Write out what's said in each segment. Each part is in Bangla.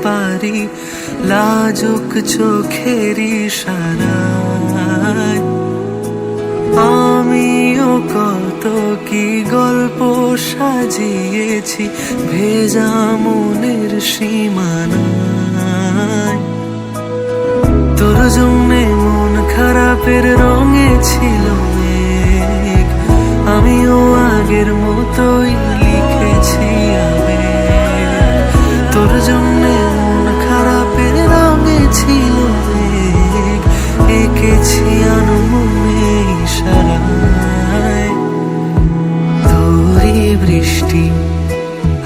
পারি লাজুক চোখের ইশারায়। আমিও কত কি গল্প সাজিয়েছি ভেজা মনের সীমানায়। তোর জন্যে মন খারাপের রঙে ছিল মেঘ, আমিও আগের মতোই লিখেছি আবেগ। তোর জন্যে মন খারাপের রঙে ছিল মেঘ, এঁকেছি আনমনে ইশারায়। তোরই বৃষ্টি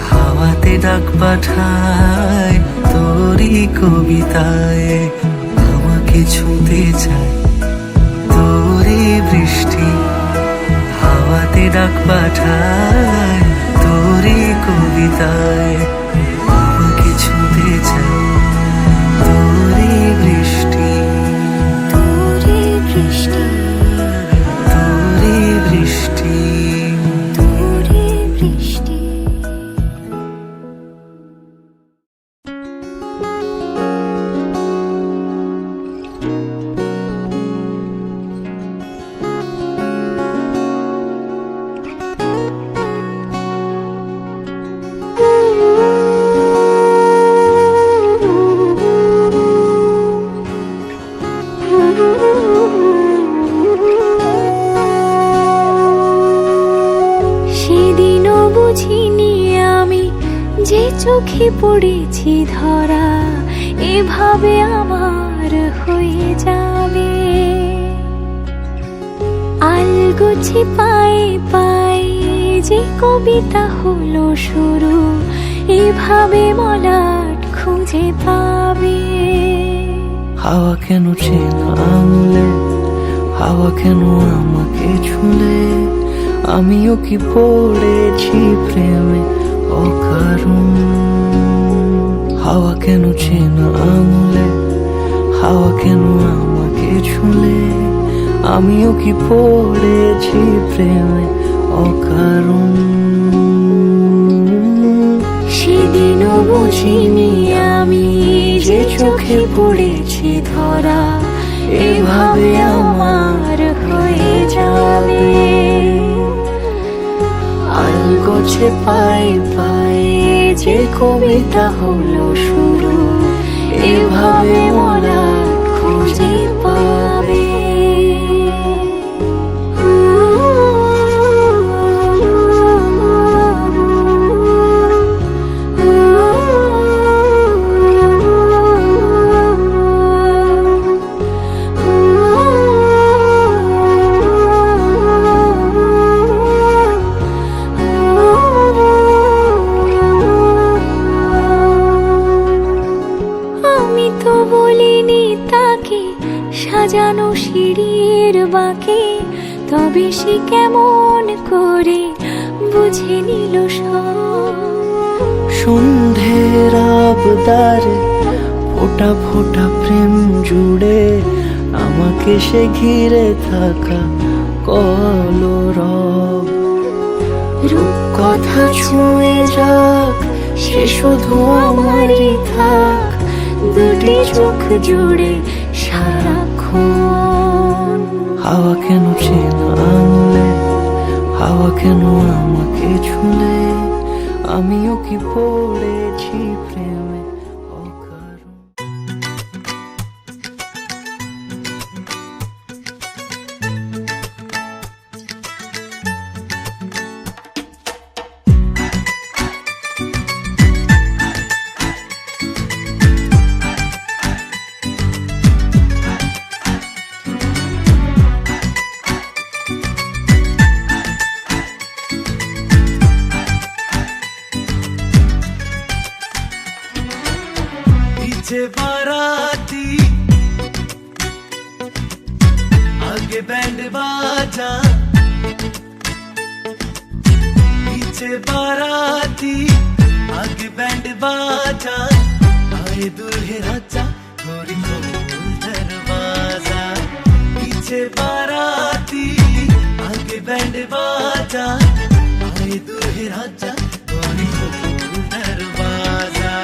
হাওয়াতে ডাক পাঠায়, তোরই কবিতায় আমাকে ছুঁতে চায়। তোরই বৃষ্টি হাওয়াতে ডাক পাঠায়, তোরই কবিতায় আমাকে ছুঁতে চায়। তোরই বৃষ্টি, তোরে বৃষ্টি, তোরই বৃষ্টি। তোরে বৃষ্টি। সেদিনও বুঝিনি আমি যে চোখে পড়েছি ধরা, এভাবে আমার হয়ে যাবে। আলগোছে পায়ে পায়ে যে কবিতা হলো শুরু, এভাবে মলাট খুঁজে পাবে। হাওয়া কেন চেনা আঙুলে, হাওয়া কেন আমাকে ছুলে, আমিও কি পড়েছি প্রেমে অকারণ। হাওয়া কেন চেনা আঙুলে, হাওয়া কেন আমাকে ছুলে, আমিও কি পড়েছি প্রেমে অকারণ। সেদিনও বুঝিনি আমি যে চোখে পড়েছি ধরা, এভাবে আমার হয়ে যাবে। আলগোছে পায়ে পায়ে যে কবিতা হলো শুরু, এভাবে মোরা খুঁজে পাবে। সাজানো সিঁড়ির বাঁকে, তবে সে কেমন করে বুঝে নিল সব। সন্ধ্যের আবদারে ফোঁটা ফোঁটা প্রেম জুড়ে, আমাকে সে ঘিরে থাকা কলরব। রূপকথা ছুঁয়ে যাক, সে শুধু আমারই থাক, দুটি চোখ জুড়ে সারাক্ষণ। হাওয়া কেন চেনা আঙুলে, হাওয়া কেন আমাকে ছুলে, আমিও কি পড়েছি প্রেমে অকারণ। पीछे बाराती आगे बैंड बाजा, पीछे बाराती आगे बैंड बाजा, आए दूल्हे राजा गोरी खोल दरवाजा। पीछे बाराती आगे बैंड बाजा, आए दूल्हे राजा गोरी खोल दरवाजा।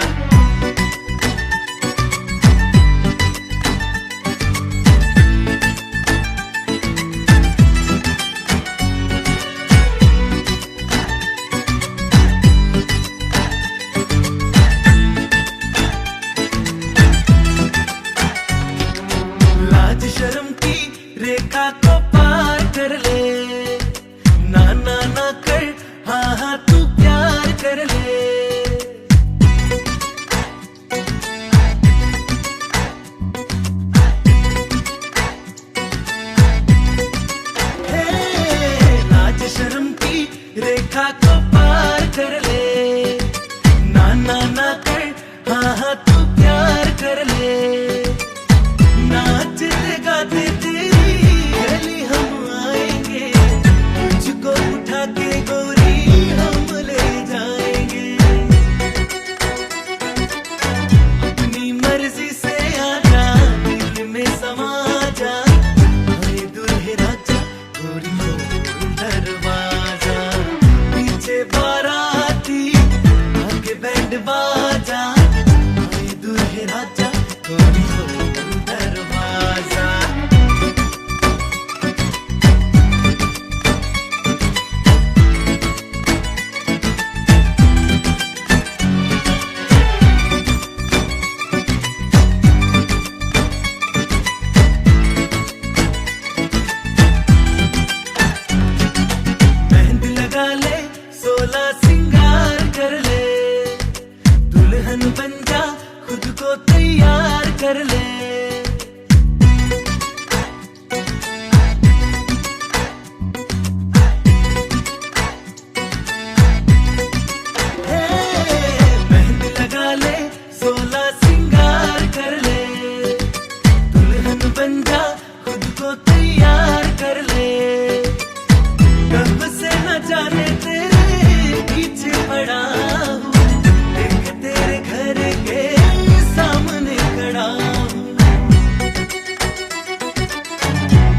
खुद को तैयार कर ले। मेहंदी लगा ले, 16 सिंगार कर ले, दुल्हन बन जा, खुद को तैयार कर ले। कब से न जाने तेरे पीछे पड़ा हूँ, देख तेरे घर के सामने खड़ा हूँ।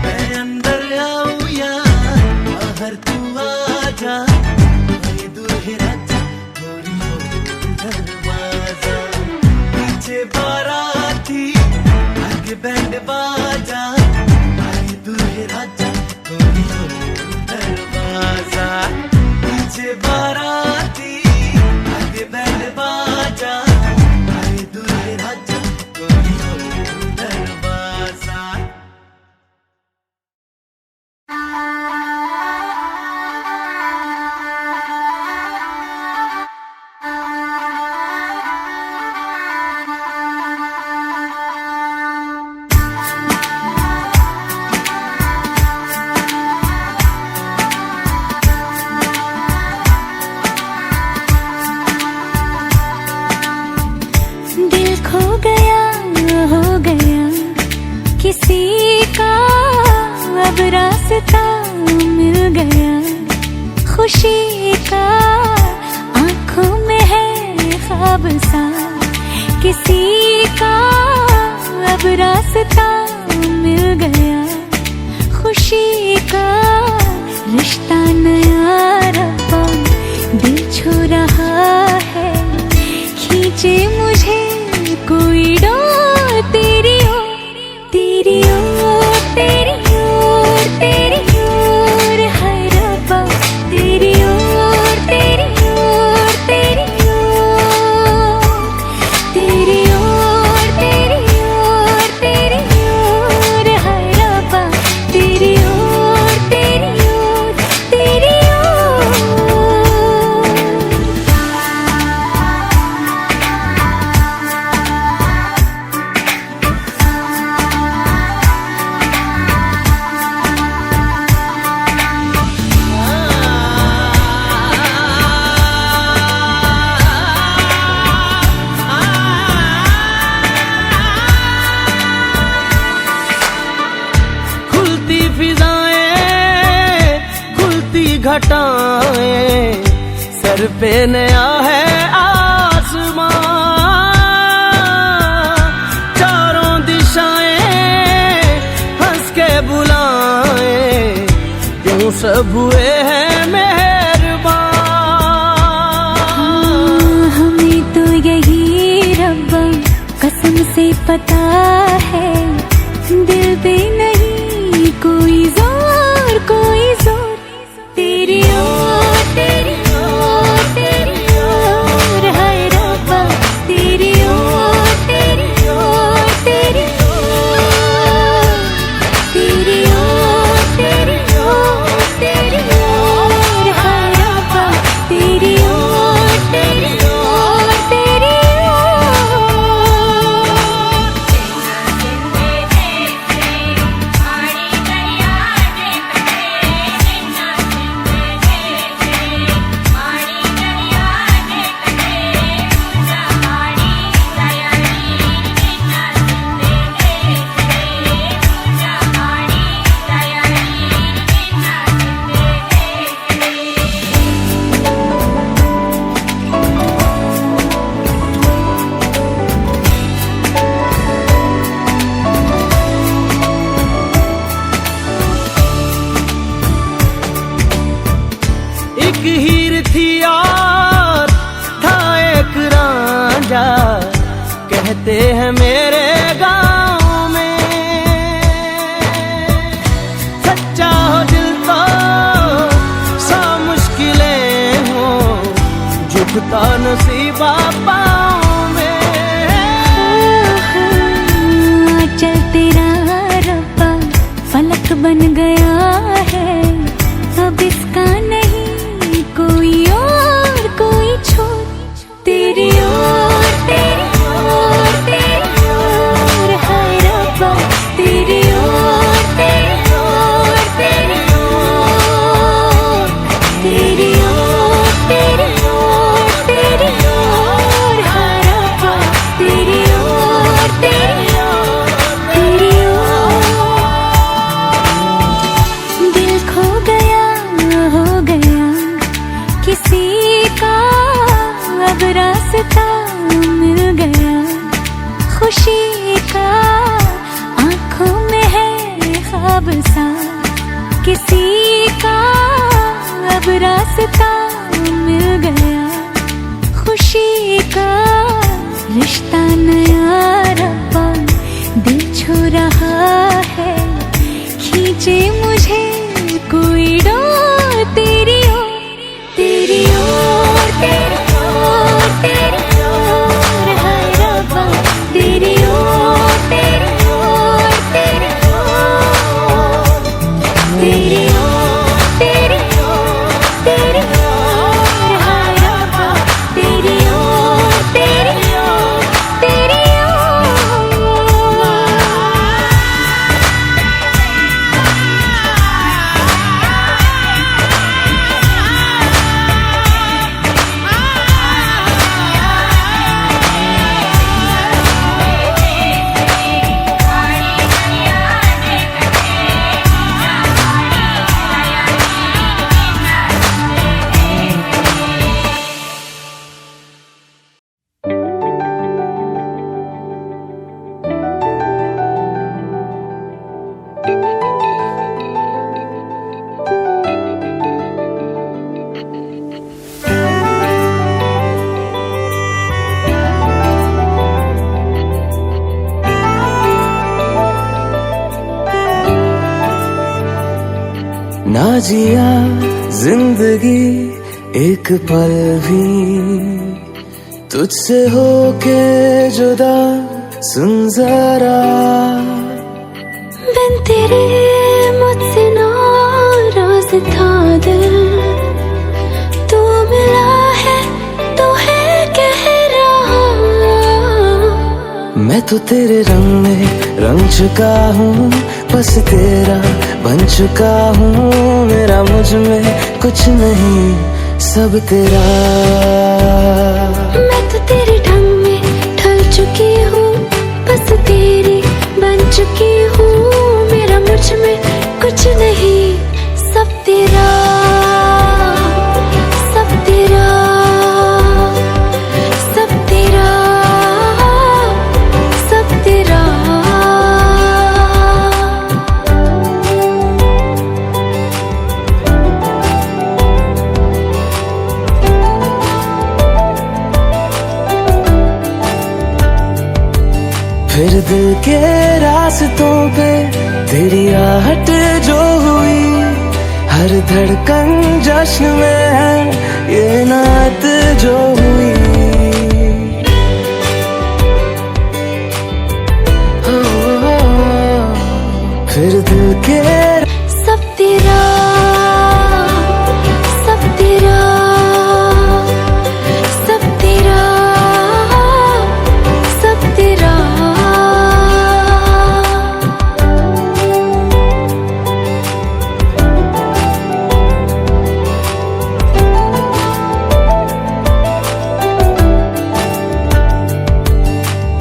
मैं अंदर आऊँ या बाहर तू आ जा, ये दूल्हे राजा गोरी खोल दरवाजा। पीछे बाराती आगे बैंड बाजा, आए दूल्हे राजा गोरी खोल दरवाजा। पीछे बाराती आगे बैंड बाजा, आए दूल्हे राजा गोरी खोल दरवाजा। दिल खो गया, हो गया किसी का, अब रास्ता मिल गया खुशी का। आंखों में है ख्वाब सा किसी का, अब रास्ता मिल गया खुशी का। रिश्ता नया रब्बा दिल छू रहा है, खींचे मुझे कोई डोर तेरी ओर, तेरी ओर, तेरी ओर, तेरी ओर है रब्बा, तेरी ओर, तेरी ओर, तेरी ओर, तेरी ओर, तेरी ओर, तेरी ओर है रब्बा, तेरी ओर, तेरी ओर, तेरी ओर। खुलती फिजाएं, खुलती घटाएं, सर पे नया है आसमां। चारों दिशाएं हंस के बुलाएं, यूं सब हुए हैं मेहरबान। हमें तो यही रब्बा कसम से पता है, दिल पे नहीं कोई जोर, कोई जोर। तेरी ओर, तेरी ओर, तेरी ओर है रब्बा, तेरी ओर, तेरी ओर, तेरी ओर, तेरी ओर, तेरी ओर, तेरी ओर है रब्बा, तेरी ओर, तेरी ओर, तेरी ओर। एक हीर थी और था एक रांझा, कहते हैं मेरे गांव में। सच्चा हो दिल तो सा मुश्किलें हो, झुकता नसीबा पाँव में। चल तेरा रब्बा फलक बन गया है, अब इसका नहीं कोई और कोई छोर। तेरी ओर, तेरी ओर, का आंखों में है ख्वाब सा किसी का अब रास्ता मिल गया खुशी का रिश्ता नया रब्बा दिल छू रहा है खींचे मुझे कोई डोर तेरी ओर तेरी ओर तेरी ओर तेरी ओर हाय रब्बा तेरी ओर तेरी ओर तेरी ओर तेरी ओर तेरी ओर तेरी ओर हाय रब्बा तेरी ओर तेरी ओर तेरी ना जिया जिंदगी एक पल भी तुझसे होके जुदा सुन जरा बिन तेरे मुझसे नाराज था दिल तू मिला है तो है कह रहा मैं तो तेरे रंग में रंग चुका हूँ बस तेरा बन चुका हूँ मेरा मुझ में कुछ नहीं सब तेरा मैं तो तेरे ढंग में ढल चुकी हूँ बस तेरी बन चुकी हूँ मेरा मुझ में कुछ नहीं सब तेरा सब तेरा सब तेरा सब तेरा फिर दिल के रास्तों पे तेरी आहट जो हुई हर धड़कन जश्न में है ये नात जो हुई फिर दिल के सब तेरा सब तेरा सब तेरा सब तेरा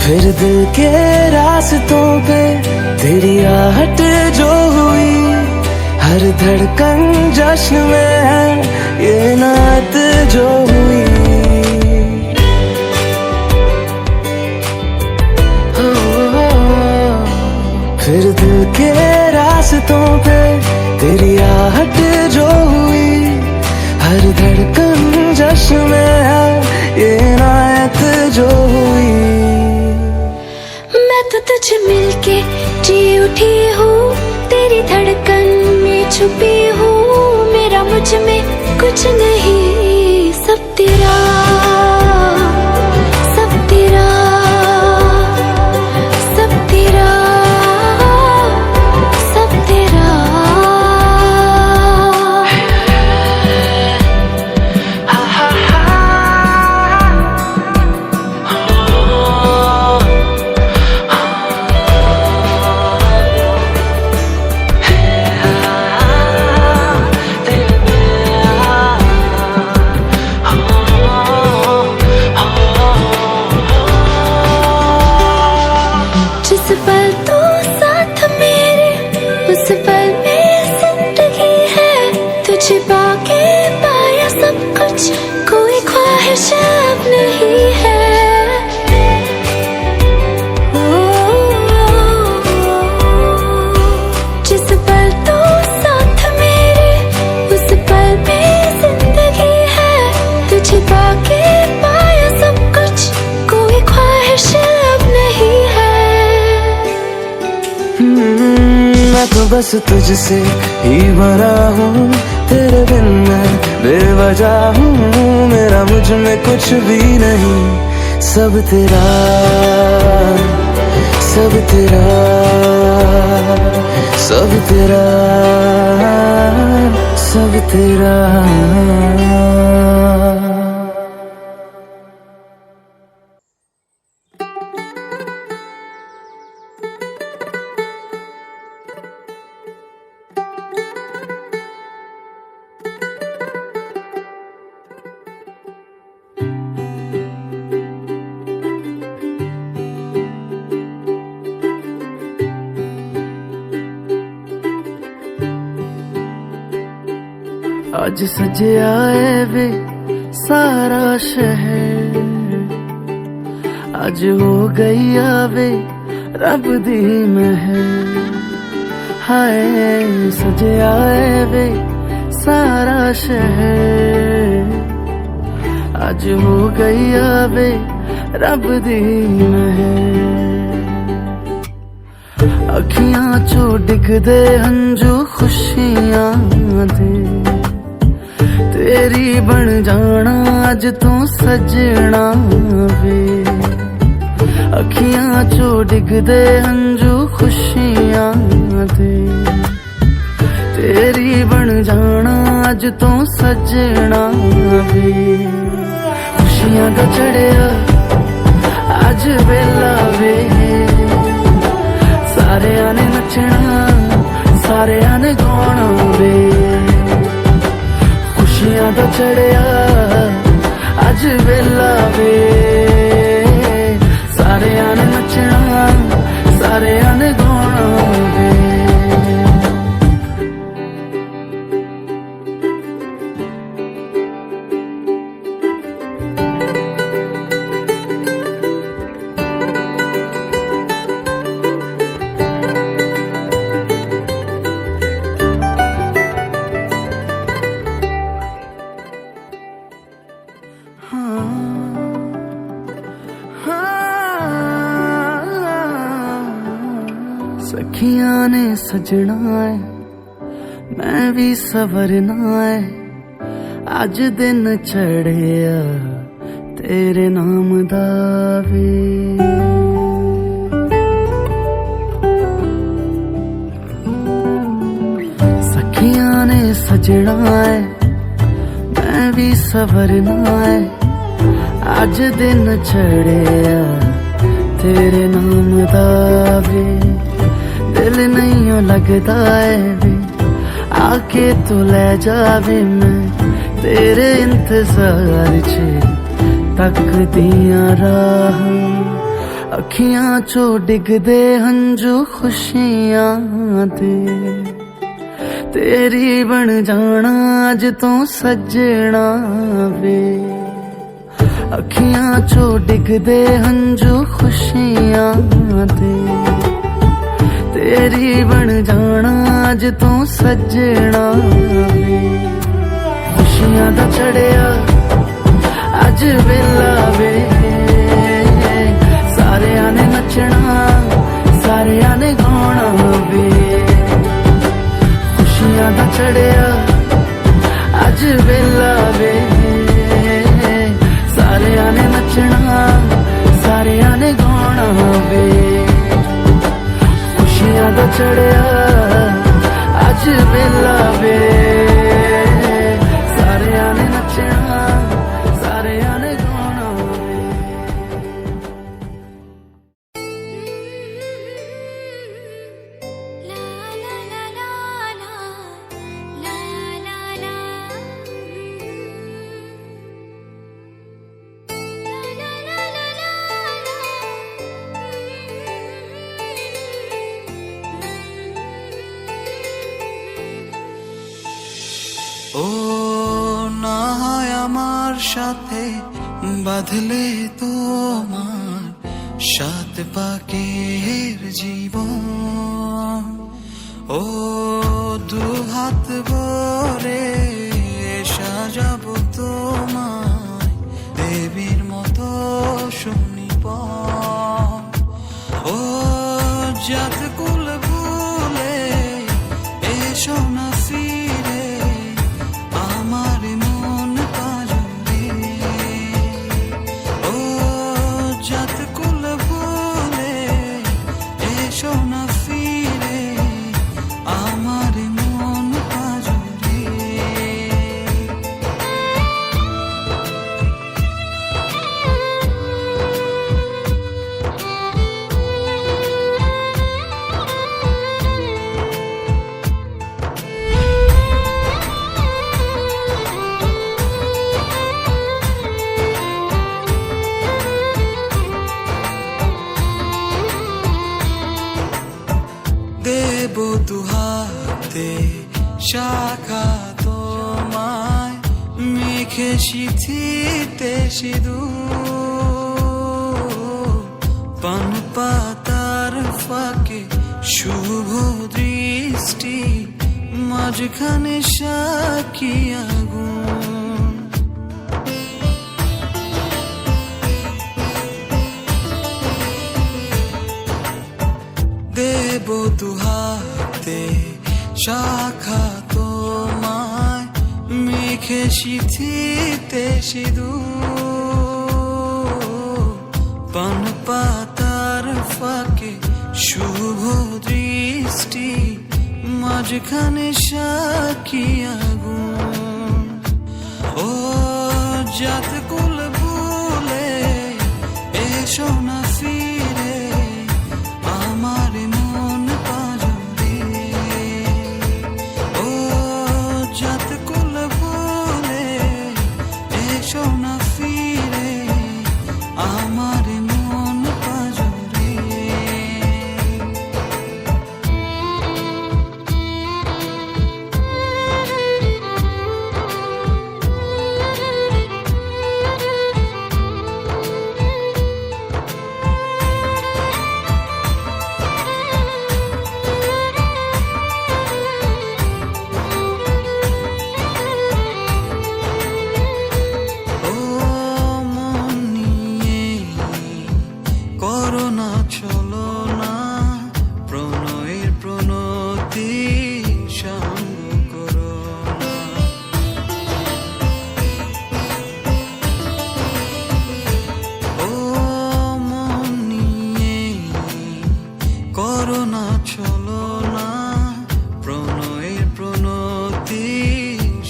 फिर दिल के रास्तों पे तेरी आहट जो हुई हर धड़कन जश्न में है ये नात जो हुई फिर दिल के रास्तों पे तेरी आहट जो हुई हर धड़कन जश्न में है ये नात जो हुई मैं तो तुझे मिलके जी उठी हूँ तेरी धड़कन में छुपी हूँ मेरा मुझ में कुछ नहीं सब तेरा सब तेरा सब तेरा सब तेरा बस तुझसे ही भरा हूँ, तेरे बिन मैं बेवजह हूँ, मेरा मुझ में कुछ भी नहीं, सब तेरा, सब तेरा, सब तेरा, सब तेरा। आज सजे आए वे सारा शहर, आज हो गई आवे रब दी महर, हाय सजे आए वे सारा शहर, आज हो गई आवे रब दी महर। अखियां चो डिगदे हंजू खुशियां दे, तेरी बन जाना अज तू सजना वे। अखियां चो डिगदे हंजू खुशियां दे, तेरी बन जाना अज तू सजना वे। खुशियां दा चढ़िया अज वेला वे, सारेयां ने नचना सारेयां ने गाना वे। खुशियां दा चढ़िया अज वेला वे, सारेयां ने नचना सारेयां ने गाना वे। सखियां ने सजना है मैं भी सवरना है, अज दिन चढ़िया तेरे नाम दा वे। सखियां ने सजना है मैं भी सवरना है, अज दिन चढ़िया तेरे नाम दा वे। दिल नहीं लगता है वे, आके तू ले जावे, मैं तेरे इंतजार च तक दिया राह। अखियां चो डिगदे हंजू खुशियां दे, तेरी बन जाना अज तू सजना वे। अखियां चो डिगदे हंजू खुशियां दे, तेरी बन जाना अज तू सजना वे। खुशियां दा चढ़िया अज वेला वे, सारेयां ने नचना सारेयां ने गाना वे। खुशियां दा चढ़िया अज वेला वे, सारेयां ने नचना सारेयां ने गाना वे। खुशियां दा चढ़िया अज वेला वे, सारेयां ने नचना सारेयां ने गाना वे। ও না হয় আমার সাথে বাঁধলে তোমার সাত পাকের জীবন, ও দু হাত ভরে সাজাবো তোমায় দেবীর মতো সুনিপন। ও জাত কুল ভুলে দেব দুহাতে শাখা তোমায়, মেখে সিঁথিতে সিঁদুর, পান পাতার ফাঁকে শুভ দৃষ্টি, মাঝখানে সাক্ষী আগুন। দেব দুহাতে শাখা তোমায়, মেখে সিঁথিতে সিঁদুর, পান পাতার ফাঁকে শুভ দৃষ্টি, মাঝখানে সাক্ষী আগুন। ও জাত কুল ভুলে এসো না ফিরে, আমার মন পাজরে। ও জাত কুল ভুলে এসো না ফিরে, আমার মন পাজরে। ও মন নিয়ে করোনা চলো না, প্রণয়ের প্রণতি সঙ্গ করো না। ও মন নিয়ে করোনা চলো না, প্রণয়ের প্রণতি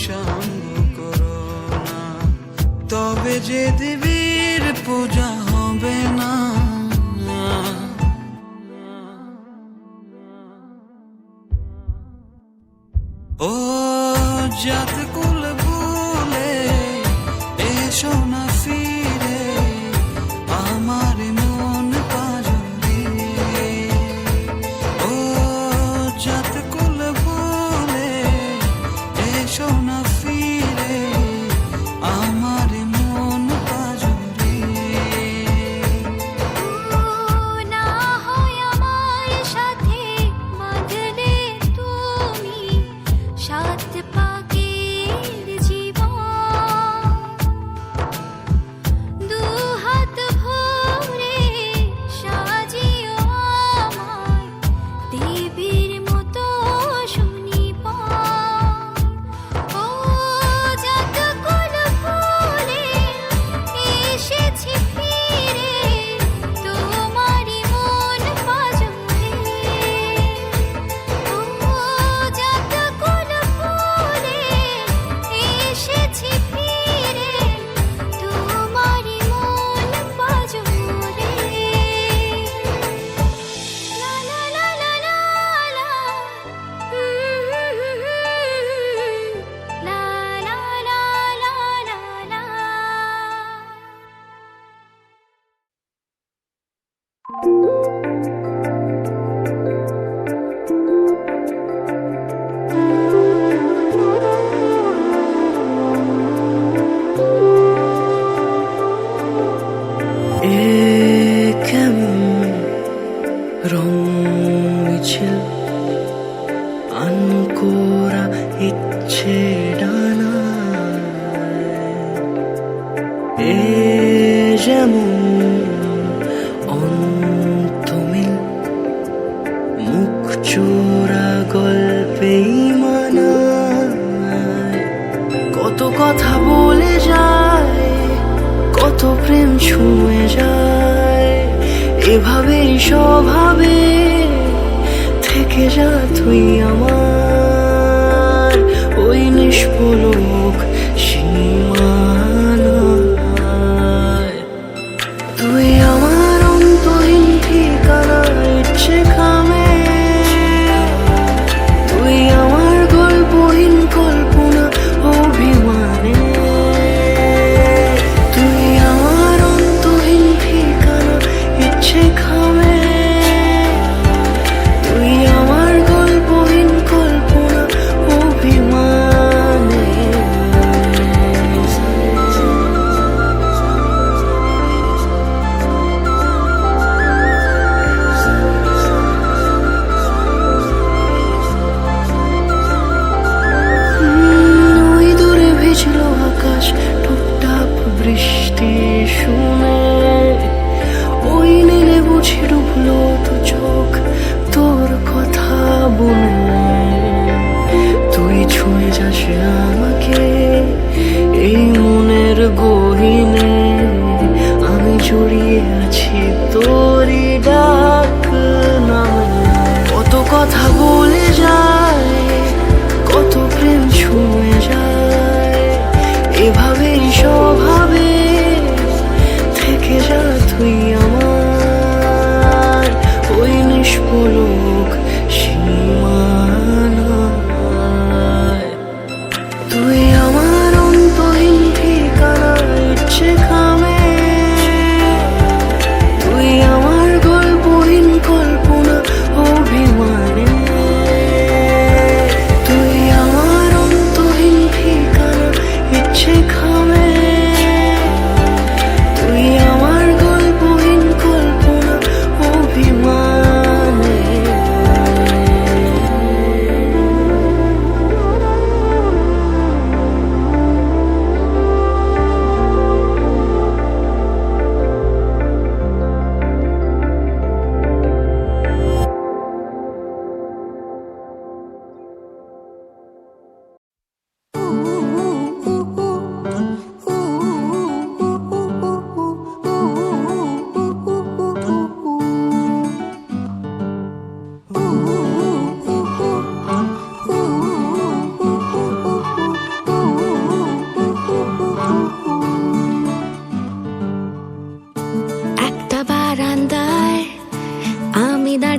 সঙ্গ করো না। তবে যে দেবীর পূজা হবে না, ও জাত কুল ভুলে এসো না ফিরে, আমার মন পাজরে। ও জাত কুল ভুলে এসো না ফিরে, আমার মন পাজরে। না হয় আমার সাথে বাঁধলে তুমি সাত পাকের জীবন, দু হাত ভরে সাজিও আমায় দেবীর মতো সুনিপুণ। ও জাত কুল ভুলে এসেছি ফিরে, তোমারই মন পাজরে। ও জাত কুল ভুলে এসেছি ফিরে, তোমারই মন পাজরে। লা লা লা লা লা লা, লা লা লা লা লা লা। এ কেমন রং মিছিল, আনকোরা ইচ্ছে ডানায়। এ যেমন অন্তমিল, মুখ চোরা গল্পেই মানায়। কত কথা বলে যায়, কত প্রেম ছুঁয়ে যায়, এভাবেই স্বভাবে থেকে যা তুই আমার ওই নিষ্পলক সীমানায়। তুই আমার অন্তহীন ঠিকানা ইচ্ছে খামে, তুই আমার গল্পহীন কল্পনা অভিমানে। তুই আমার অন্তহীন ঠিকানা ইচ্ছে খামে, তুই আমার গল্প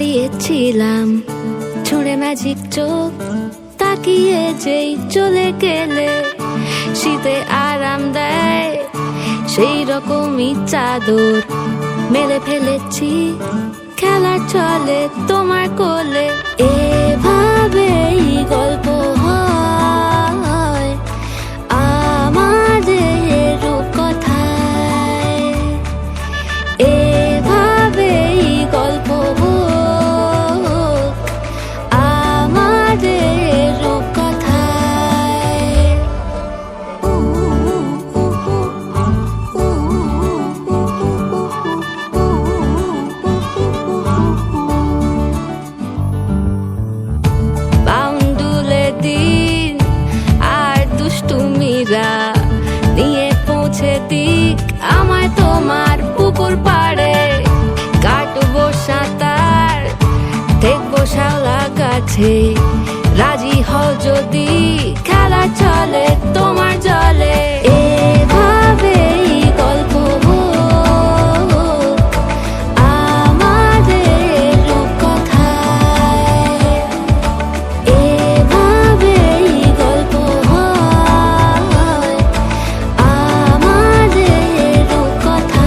দাঁড়িয়েছিলাম ছুঁড়ে ম্যাজিক চোখ তাকিয়ে যেই চলে গেলে শীতে আরাম দেয় সেই রকমই চাদর মেলে ফেলেছি খেলা চলে তোমার কোলে এভাবেই গল্প হয় আমাদের রূপকথায় এভাবেই গল্প হোক আমাদের রূপকথায় বাউন্ডুলে দিন আর দুষ্টুমিরা নিয়ে পৌঁছে দিক আমায় তোমার পুকুর পাড়ে কাটবো সাঁতার দেখবো শাওলা গাছে রাজি হও যদি খেলা চলে তোমার জলে এভাবেই গল্প হোক আমাদের রূপকথায় এভাবেই গল্প হয় আমাদের রূপকথায়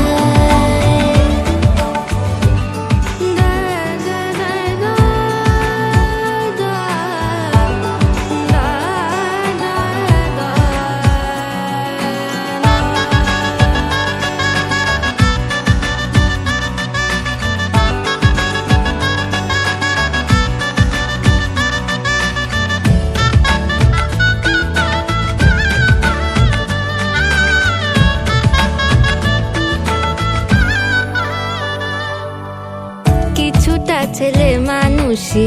কিছুটা ছেলে মানুষই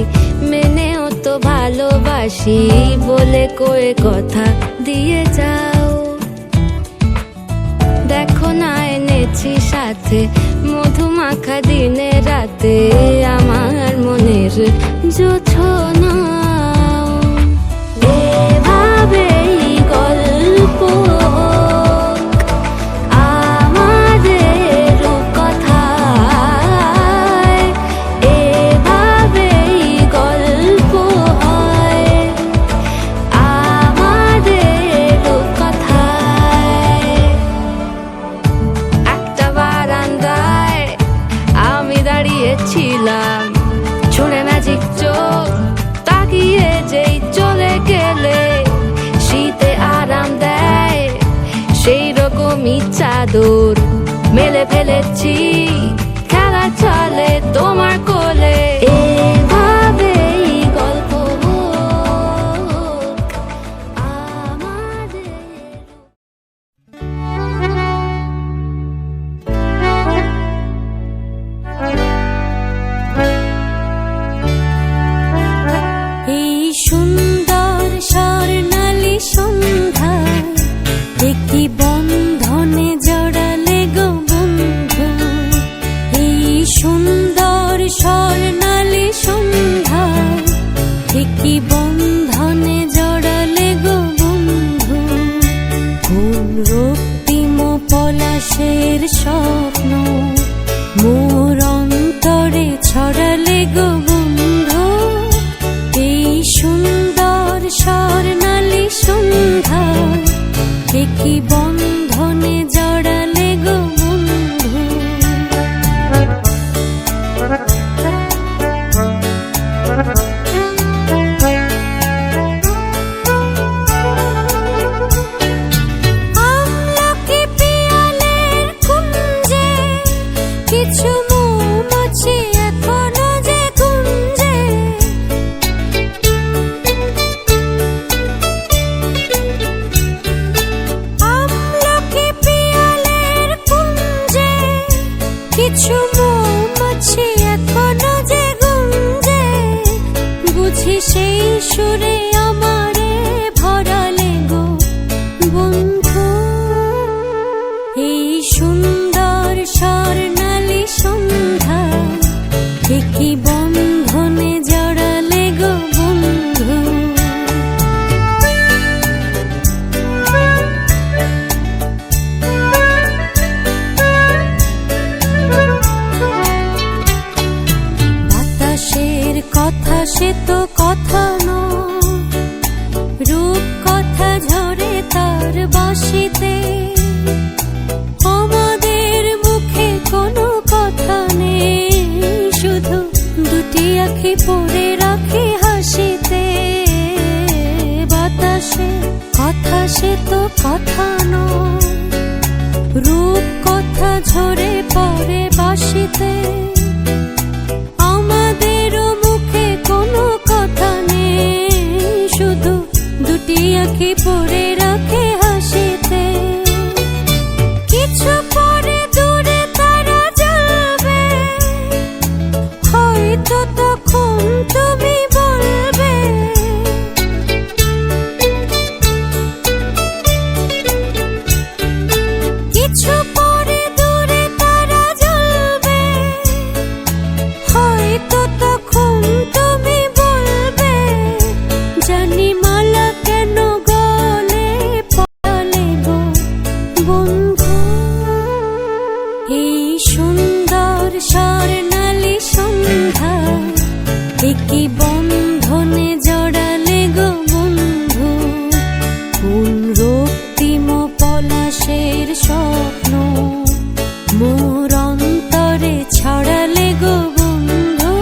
মেনেও তো ভালোবাসি বলে কয়ে কথা দিয়ে যাও দেখো না এনেছি সাথে মধুমাখা দিনে রাতে আমার মনের জোছনাও এভাবেই গল্প হোক আমাদের রূপকথায় এভাবেই গল্প হয় আমাদের রূপকথায় একটা বারান্দায় আমি দাঁড়িয়েছিলাম ছুঁড়ে ম্যাজিক চোখ তাকিয়ে যেই চলে গেলে শীতে আরাম দেয় সেই রকমই চাদর মেলে ফেলেছি খেলা চলে তোমার কোলে এভাবেই গল্প হোক আমাদের এই সুন্দর স্বর্ণালী সন্ধ্যা একটি বন্ধনে জড়ালে গো বন্ধু এই সুন্দর স্বর্ণালী সন্ধ্যা একটি বন্ধনে জড়ালে গো বন্ধু কোন রক্তিম পলাশের স্বপ্ন মোর অন্তরে ছড়ালে গো বন্ধু এই সুন্দর স্বর্ণালী সন্ধ্যা কি বন্ধনে জড়ালে গো বন্ধু আমলকি পিয়ালের কুঞ্জে কিছু মৌমাছি এখনো যে গুঞ্জে আমলকি পিয়ালের কুঞ্জে কিছু মৌমাছি এখনো যে গুঞ্জে বুঝি সেই সুরে আমারে ভরালে গো বন্ধু এই সুন্দর স্বর্ণালী সন্ধ্যা কি বন্ধনে জড়ালে গো বন্ধু বাতাস কথা সে তো কথা নয়, রূপ কথা ঝরে তার বাঁশিতে। আমাদের মুখে কোনো কথা নেই, শুধু দুটি আঁখি পড়ে রাখি হাসিতে। বাতাসে কথা সে তো কথা নয়, রূপ কথা ঝরে পড়ে বাঁশিতে। আমাদেরও মুখে কোনো কথা নেই, শুধু দুটি আঁখি পড়ে রাখে হাসিতে। কিছু পরে দূরে তারা জ্বলবে, হয়তো তখন তুমি বলবে কিছু পরে দূরে তারা জ্বলবে, হয়তো তখন তুমি বলবে জানি মালা কেন গলে পড়ালে গো বন্ধু। এই সুন্দর স্বর্ণালী সন্ধ্যা একই বন্ধনে জড়ালে গো বন্ধু। কোন রক্তিম পলাশের স্বপ্ন মোর অন্তরে ছড়ালে গো বন্ধু।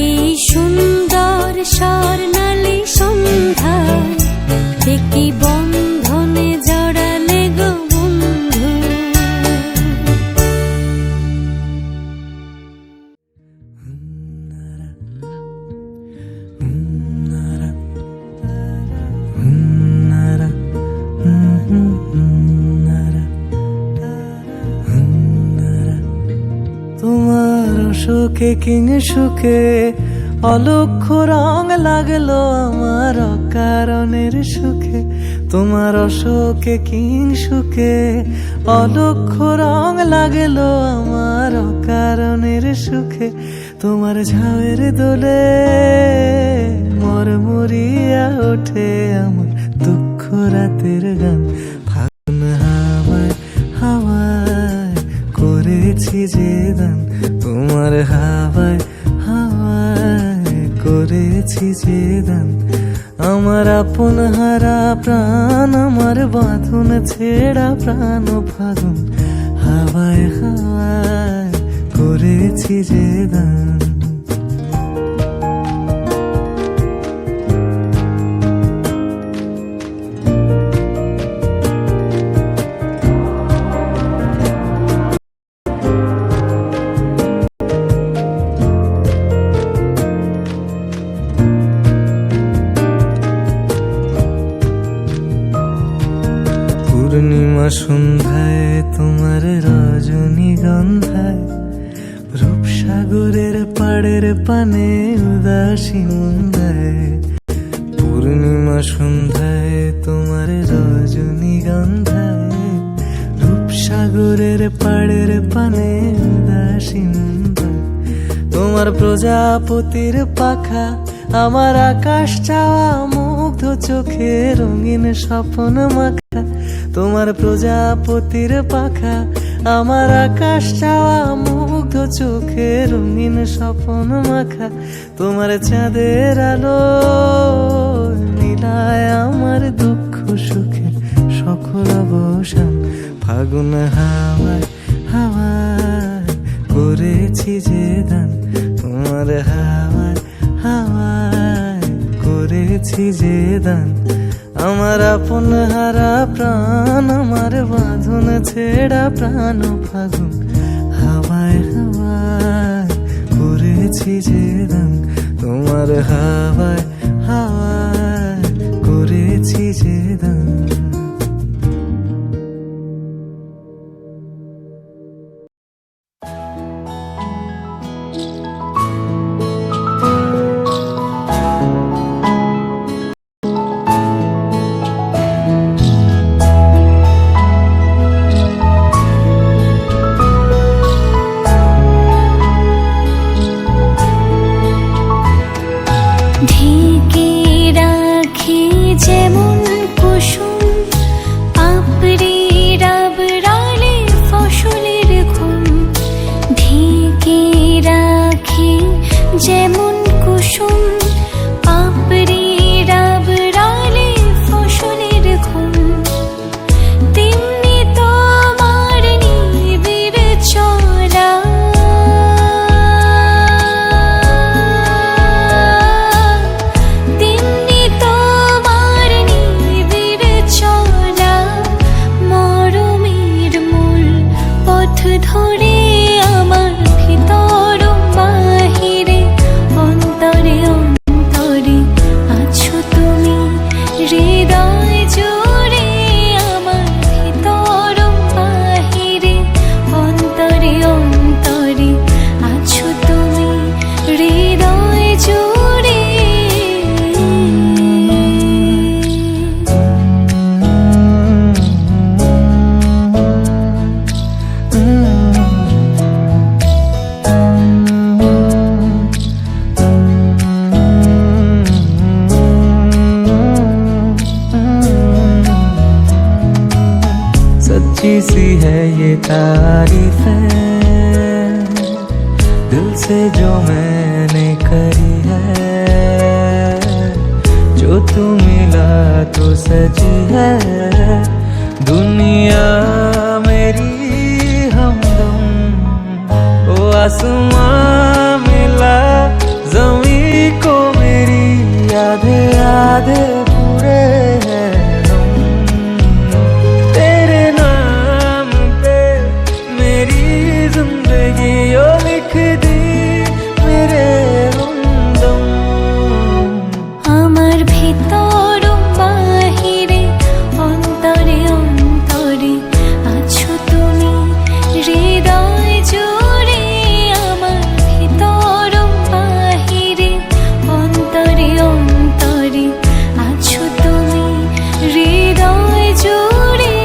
এই সুন্দর স্বর্ণালী সন্ধ্যা একই বন্ধনে জড়ালে গো বন্ধু। তোমার সুখে কিং সুখে অলক্ষ্য রং লাগলো আমার অকারণের সুখে। তোমার অসুখে কিং সুখে অলক্ষ্য রং লাগলো আমার অকারণের সুখে। তোমার ঝাউয়ের দোলে মরমরিয়া ওঠে আমার দুঃখ রাতের গান। ফাগুন হাওয়ায় হাওয়ায় করেছি যে দান, তোমার হাওয়ায় হাওয়ায় করেছি যে দান। আমার আপন হারা প্রাণ, আমার বাঁধন ছেঁড়া প্রাণ ফাগুন হাওয়ায় হাওয়ায় করেছি যে দান। পূর্ণিমা সন্ধ্যায় তোমার রজনীগন্ধায়, রূপসাগরের পাড়ের পানে উদাসী মুন্দায়। পূর্ণিমা সন্ধ্যায় তোমার রজনীগন্ধায়, রূপসাগরের পাড়ের পানে উদাসী মুন্দায়। তোমার প্রজাপতির পাখা আমার আকাশ চাওয়া মুগ্ধ চোখে রঙিন স্বপ্ন মাখা। তোমার প্রজাপতির পাখা আমার আকাশ চাওয়া মুগ্ধ চোখে রঙিন স্বপ্ন মাখা। তোমার চাঁদের আলো নীলায় আমার দুঃখ সুখের সকল অবসান। ফাগুন হাওয়ায় হাওয়ায় করেছি যে দান, তোমার হাওয়ায় হাওয়ায় করেছি যে দান। আমার আপন হারা প্রাণ, আমার বাঁধন ছেঁড়া প্রাণ ফাগুন হাওয়ায় হাওয়ায় করেছি যে দান। তোমার হাওয়ায় হাওয়ায় করেছি যে দান। ঢেকে রাখি যেমন কুসুম পাপড়ি ডাবরালে ফসলের ঘুম। ঢেকে রাখি যেমন मीठी सी है ये तारीफ है दिल से जो मैंने करी है जो तू मिला तो सजी है दुनिया मेरी हमदम ओ आसमां मिला जमीन को मेरी आधे आधे पूरे हैं हम तेरे नाम पे मेरी जिंदगी ओ लिख दी मेरे हमदम আমার ভিতর বাহিরে অন্তরে অন্তরে আছো তুমি হৃদয় জুড়ে আমার ভিতর বাহিরে অন্তরে অন্তরে আছো তুমি হৃদয় জুড়ে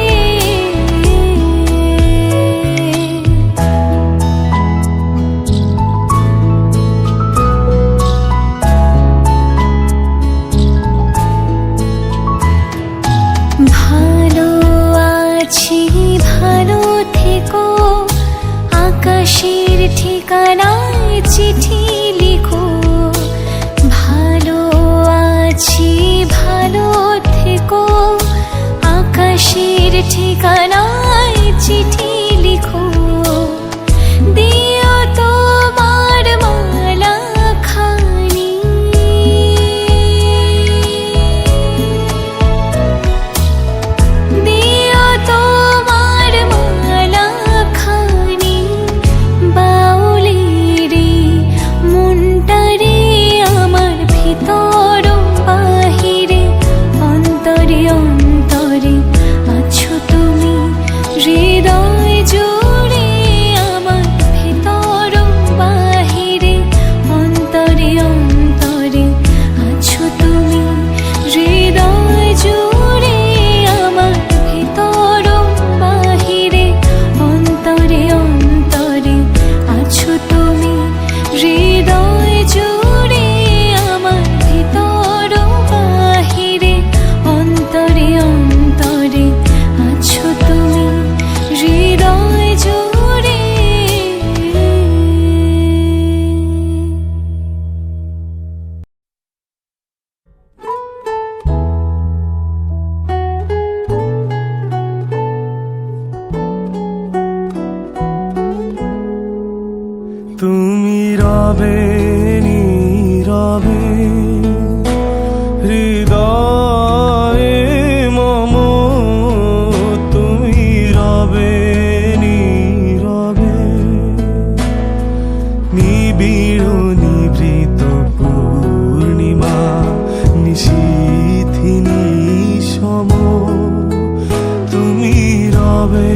ভালো আছি ভালো থেকো আকাশের ঠিকানায় চিঠি লিখো ভালো আছি ভালো থেকো আকাশের ঠিকানায় চিঠি লিখো দিও তোমার মালা খানি দিও তোমার মালা খানি বাউলিরে মনটারে আমার ভিতর বাহিরে অন্তরে অন্তরে আছো তুমি হৃদয় জুড়ে আমার ভিতর বাহিরে অন্তরে অন্তরে আছো তুমি হৃদয় জুড়ে আমার ভিতর বাহিরে অন্তরে অন্তরে আছো তুমি হৃদয় জুড়ে আমার ভিতর বাহিরে অন্তরে অন্তরে আছো তুমি হৃদয় জুড়ে তুমি রবে নীরবে হৃদয়ে মম তুমি রবে নীরবে নিবিড় নিভৃত পূর্ণিমা নিশীথিনী সম তুমি রবে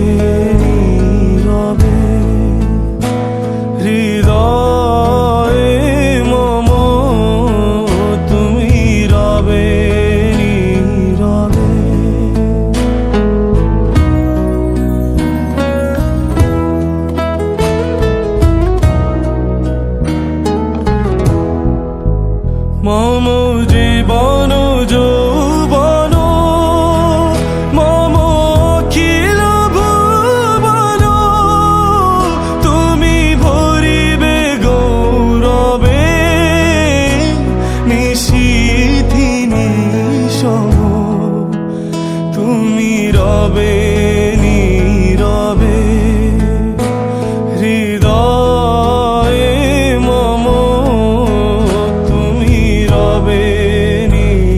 নীরবে হৃদয়ে মম তুমি রবে নীরবে মম জীবন যৌবন মম অখিল ভুবন তুমি ভরিবে গৌরবে নিশীথিনী সম তুমি রবে নীরবে হৃদয়ে মম তুমি রবে নীরবে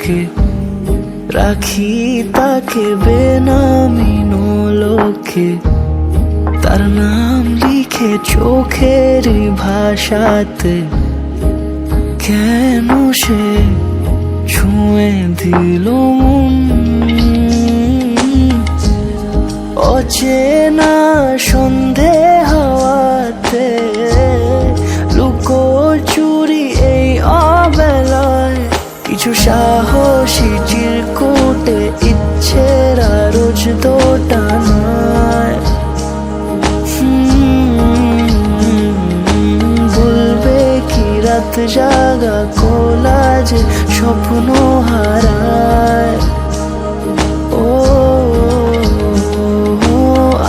লোকে রাখি তাকে বেনামি লোকে, তার নাম লিখে চোখের ভাষাতে। কেন সে ছুঁয়ে দিল মন, অচেনা সন্ধে হাওয়াতে, লুকো চুরি এই অবেলায়। কিছু সাহসী চিরকুটে ইচ্ছেরা রোজ দোটানায়। বলবে কি রাত জাগা কোলাজে স্বপ্ন হারায়। ও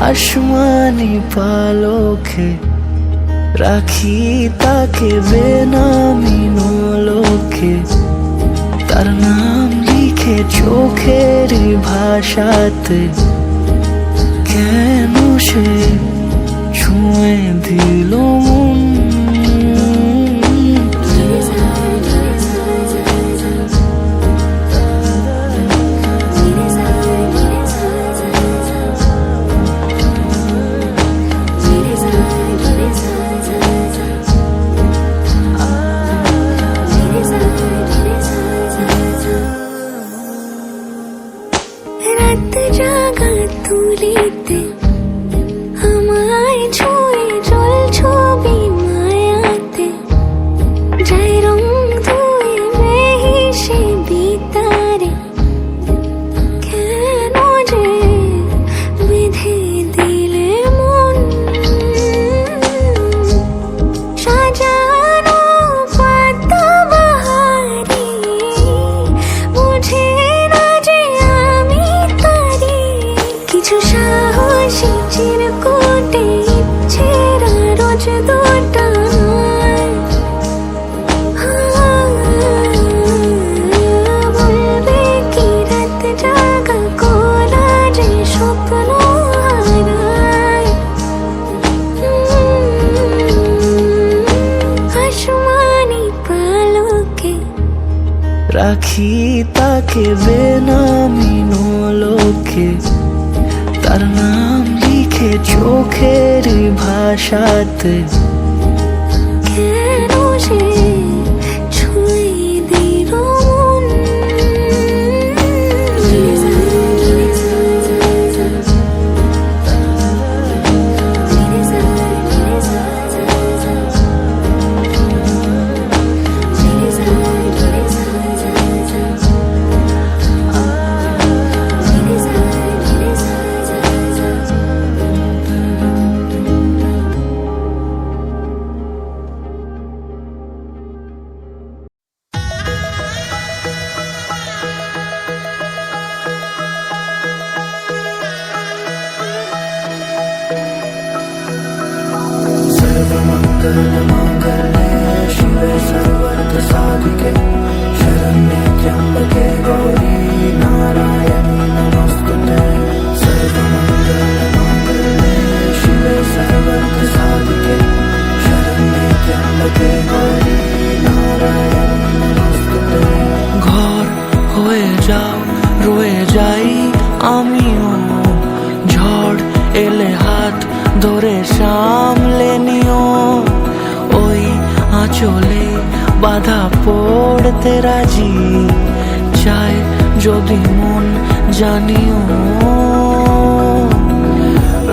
আসমানি পালকে রাখি তাকে বেনামি লোকে, তার নাম লিখে চোখের ভাষাতে। কেন সে ছুঁয়ে দিল মন, রাত জাগা তুলিতে আমায় ছুঁয়ে জল ছবি মায়াতে। যাই রং ধুয়ে বেহিসে বিতারে, কেন যে বেঁধে দিলে মন। সাজানো পাতা বাহারি বুঝে না যে আমি তারি। কিছু সাহসী চিরকুটে ইচ্ছেরা রোজ দোটানায়। বলবে কি রাত জাগা কোলাজে স্বপ্ন হারায়। আসমানি পালকে রাখি তাকে বেনামি লোকে, তার নাম লিখে চোখের ভাষাতে। কেন সে ছুঁয়ে দিল মন। शिवे सर्वर्थ साधिके शरण्ये त्र्यंबके गौरी नारायणी नमोस्तुते। सर्वमंगलमांगल्ये शिवे सर्वर्थ साधिके शरण्ये त्र्यंबके गौरी नारायणी नमोस्तुते। ঘর হয়ে যাও রয়ে যাই আমিও, ঝড় এলে হাত ধরে সামলে নিও। ওই আঁচলে বাধা পড়তে রাজি, চাই যদি মন জানিও।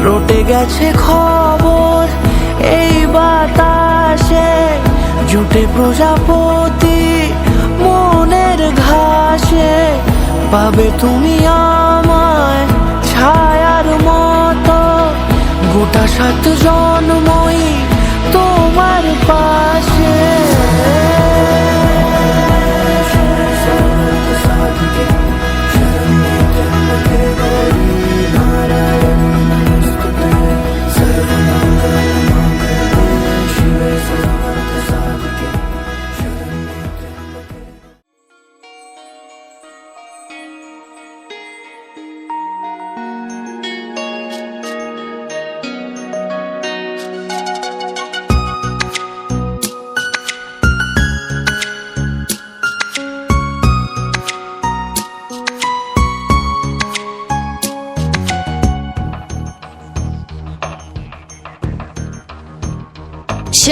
রটে গেছে খবর এই বাতাসে, জুটে প্রজাপতি মনের ঘাসে। পাবে তুমি আমায় ছায়ার মতো, গোটা 7 জন্মই তোমার পাশে।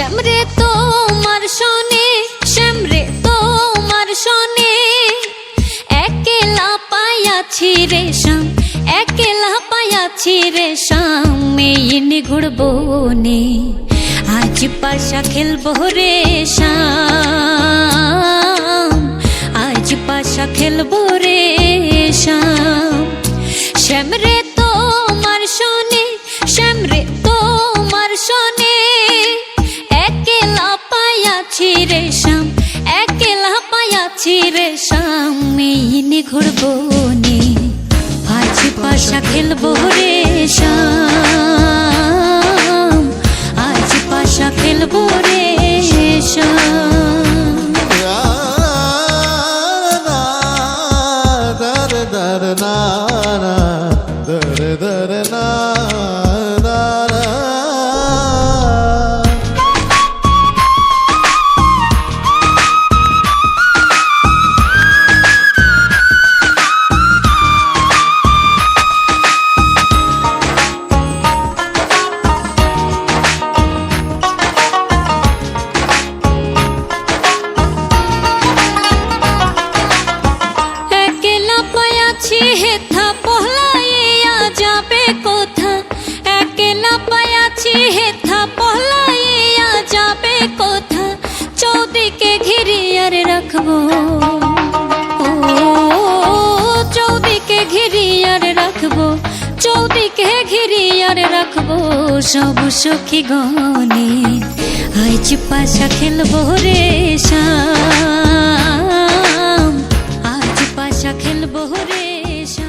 শ্যামরে তোমার শোনে, শ্যামরে তোমার শোনে, একেলা পাইয়াছি রে শ্যাম, একেলা পাইয়াছি রে শ্যাম, এই নিগুড় বনে আজ পাশা খেলবো রে শ্যাম, আজ পাশা খেলবো রে শ্যাম। শ্যামরে তোমার শোনে, শ্যামরে তোমার শোনে, একেলা পাইয়াছি রে শ্যাম, একেলা পাইয়াছি রে শ্যাম, এই নিগুড় বনে আজ পাশা খেলবো রে শ্যাম, আজ পাশা খেলবো রে শ্যাম। হেথা পহলাইয়া যাবে কোথা, একেলা পাইয়াছি হেথা পহলাইয়া যাবে কোথা, চৌদিকে ঘিরিয়ার রাখবো, ও চৌদিকে ঘিরিয়ার রাখবো, চৌদিকে ঘিরিয়ার রাখবো সব সখী গনে আজ পাশা খেলবো রে শ্যাম, আজ পাশা খেলবো রে শ্যাম।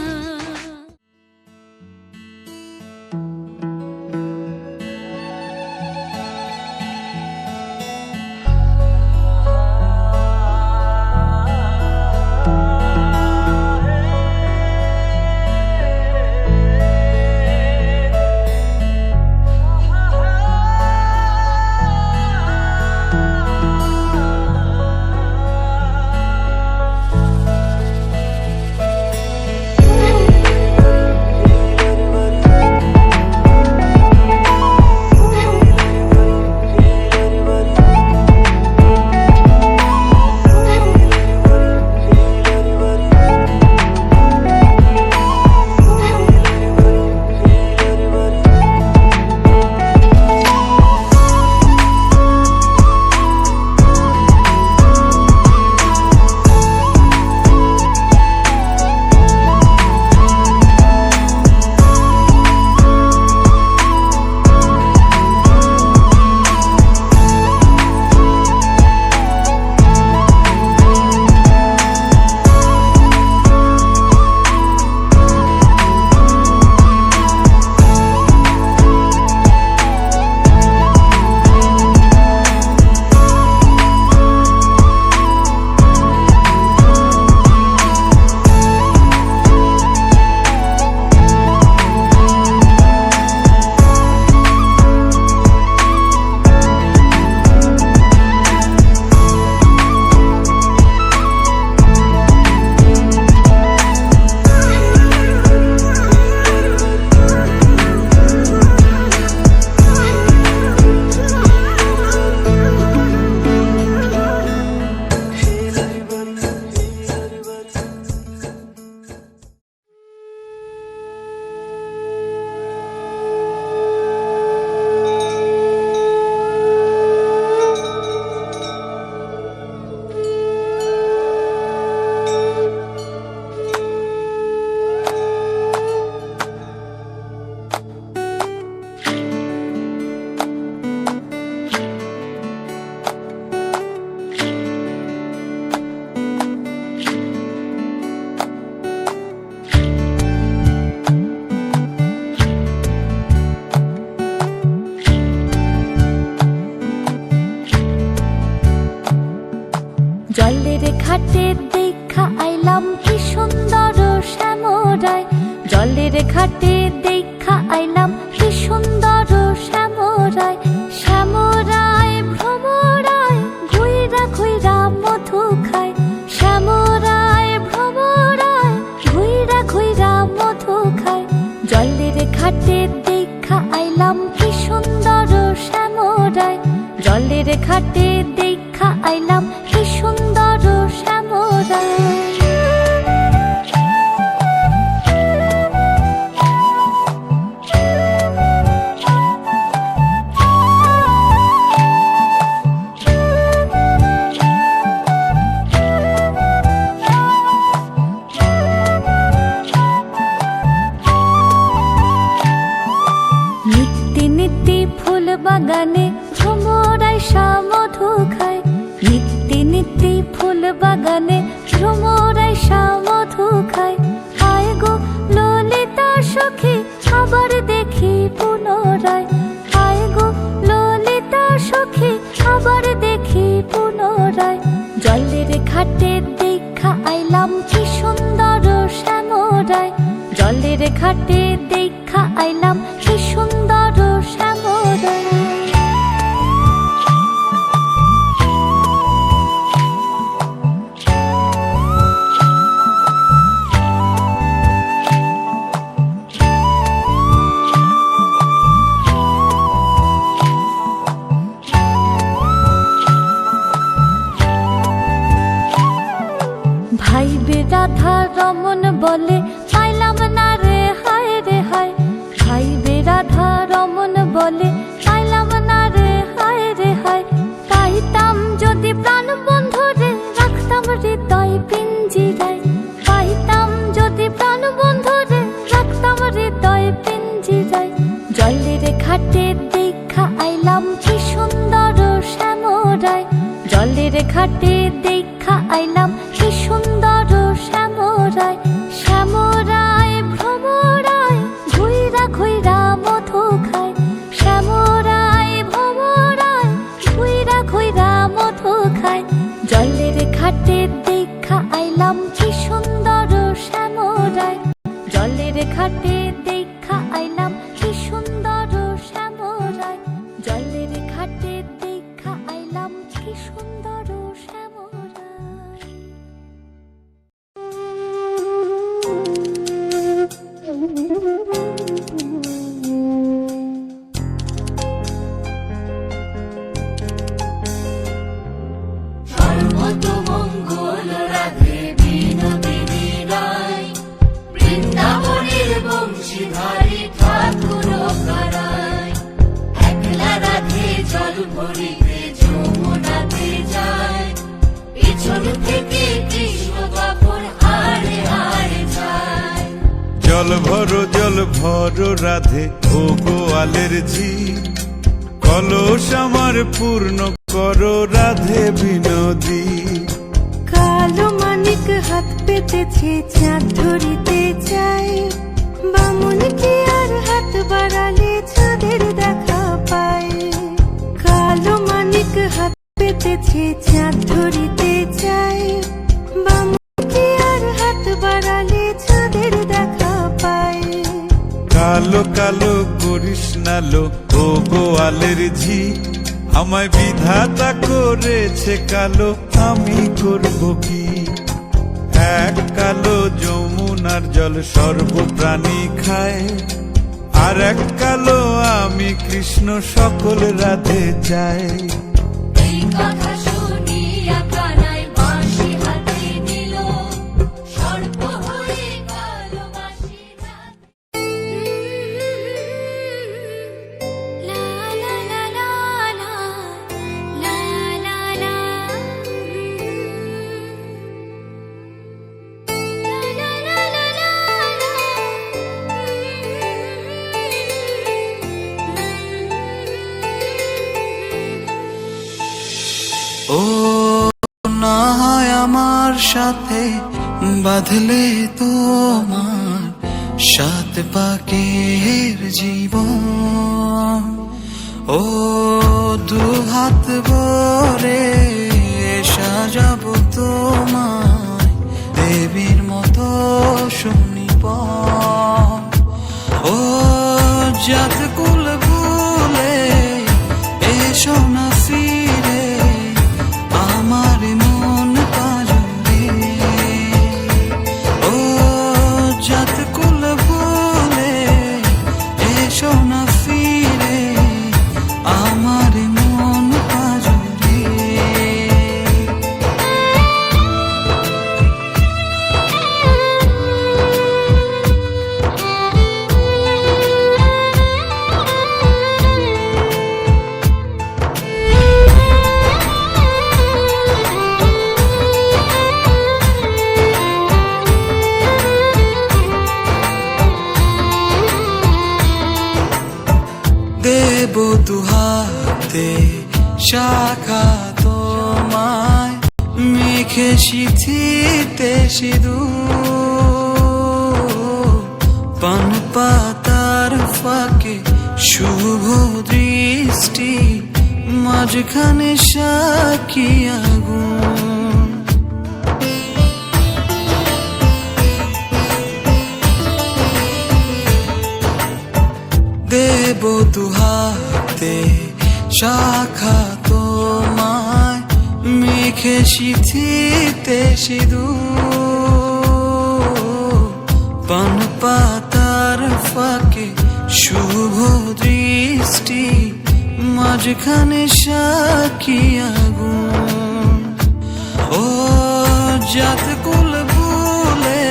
জলের ঘাটে দেখা আইলাম কি সুন্দর শ্যামরায়, জলের ঘাটে দেখা আইলাম কি সুন্দর শ্যামরায়, শ্যামরায় ভ্রমরায় ঘুইরা ঘুইরা মধু খায়, শ্যামরায় ভ্রমরায় ঘুইরা ঘুইরা মধু খায়, জলের ঘাটে দেখা আইলাম কি সুন্দর শ্যামরায়, জলের ঘাটে দেখা আইলাম কি সুন্দর শ্যামরা। নিত্যি নিত্যি ফুল বাগানে ভ্রমরাই মধু খায়। নিত্যি নিত্যি ফুল বাগানে ভ্রমরাই মধু খায়। হায় গো ললিতা সখী আবার দেখি পুনরায়। হায় গো ললিতা সখী আবার দেখি পুনরায়। জলের ঘাটে দেখা আইলাম কি সুন্দর শ্যামরায়। জলের ঘাটে দেখা আইলাম কি সুন্দর শ্যামরায়। ভাইবে রাধা রমন বলে পাইলাম না রে হায় রে হায়। ভাইবে রাধা রমন বলে পাইলাম না রে হায় রে হায়। পাইতাম যদি প্রাণ বন্ধু রে রাখতাম হৃদয় পিঞ্জিরায়। পাইতাম যদি প্রাণ বন্ধু রে রাখতাম হৃদয় পিঞ্জিরায়। জলের ঘাটে দেখা আইলাম কি সুন্দর শ্যামরায়। জলের ঘাটে দেখা আইলাম কি সুন্দর শ্যামরায়। শ্যামরায় ভ্রমরায় ঘুইরা ঘুইরা মধু খায়। শ্যামরায় ভ্রমরায় ঘুইরা ঘুইরা মধু খায়। জলের ঘাটে দেখা আইলাম কি সুন্দর শ্যামরায়। জলের ঘাটে দেখা আইলাম কি সুন্দর শ্যামরায়। জলের ঘাটে দেখা আইলাম কি সুন্দর শ্যামরায়। সর্বতমঙ্গল রাধে বিনোদিনী রায়, বৃন্দাবনের বংশীধারী ঠাকুর কারায়। একলা রাধে জল ভরিতে যমুনাতে যায়, পিছন থেকে কৃষ্ণ তখন হারে হারে যায়। জল ভরো রাধে ও গোয়ালের ঝি, কলস আমার পূর্ণ করো রাধে বিনোদী। কালো মানিক হাত পেতেছে চাঁদ ধরিতে চাই, বামুন কি আর হাত বাড়ালে চাঁদের দেখা পায়। কালো মানিক হাত পেতেছে চাঁদ ধরিতে চাই, বামুন কি আর হাত বাড়ালে চাঁদের দেখা পায়। কালো কালো করিস নালো ও গোয়ালের ঝি, আমায় বিধাতা করেছে কালো, আমি করব কি? এক কালো যমুনার জল সর্বপ্রাণী খায়, আর এক কালো আমি কৃষ্ণ সকল রাধে চাই। এই কথা শুনিয়া কানাই বাঁশি হাতে নিল, সর্প হয়ে কালো বাঁশি রাধে। লা লা লা লা লা, লা লা লা। লা লা লা লা ও না হয় আমার সাথে বাঁধলে তোমার সাত পাকের জীবন। ও দু হাত ভরে সাজাবো তোমায় দেবীর মতো সুনিপন। ও জাত কুল ভুলে এসো না ফিরে আমার মন পাজরে। ও জাত কুল ভুলে এসো না ফিরে আমার মন পাজরে। দুহাতে শাখা তোমায় মেখে সিথিতে সিঁদুর পান পাতার ফাঁকে শুভ দৃষ্টি মাঝখানে সাক্ষী আগুন দেব দুহাতে শাখা তোমায় মেখে সিথিতে সিঁদুর পান পাতার ফাঁকে শুভ দৃষ্টি মাঝখানে সাক্ষী আগুন ও জাত কুল ভুলে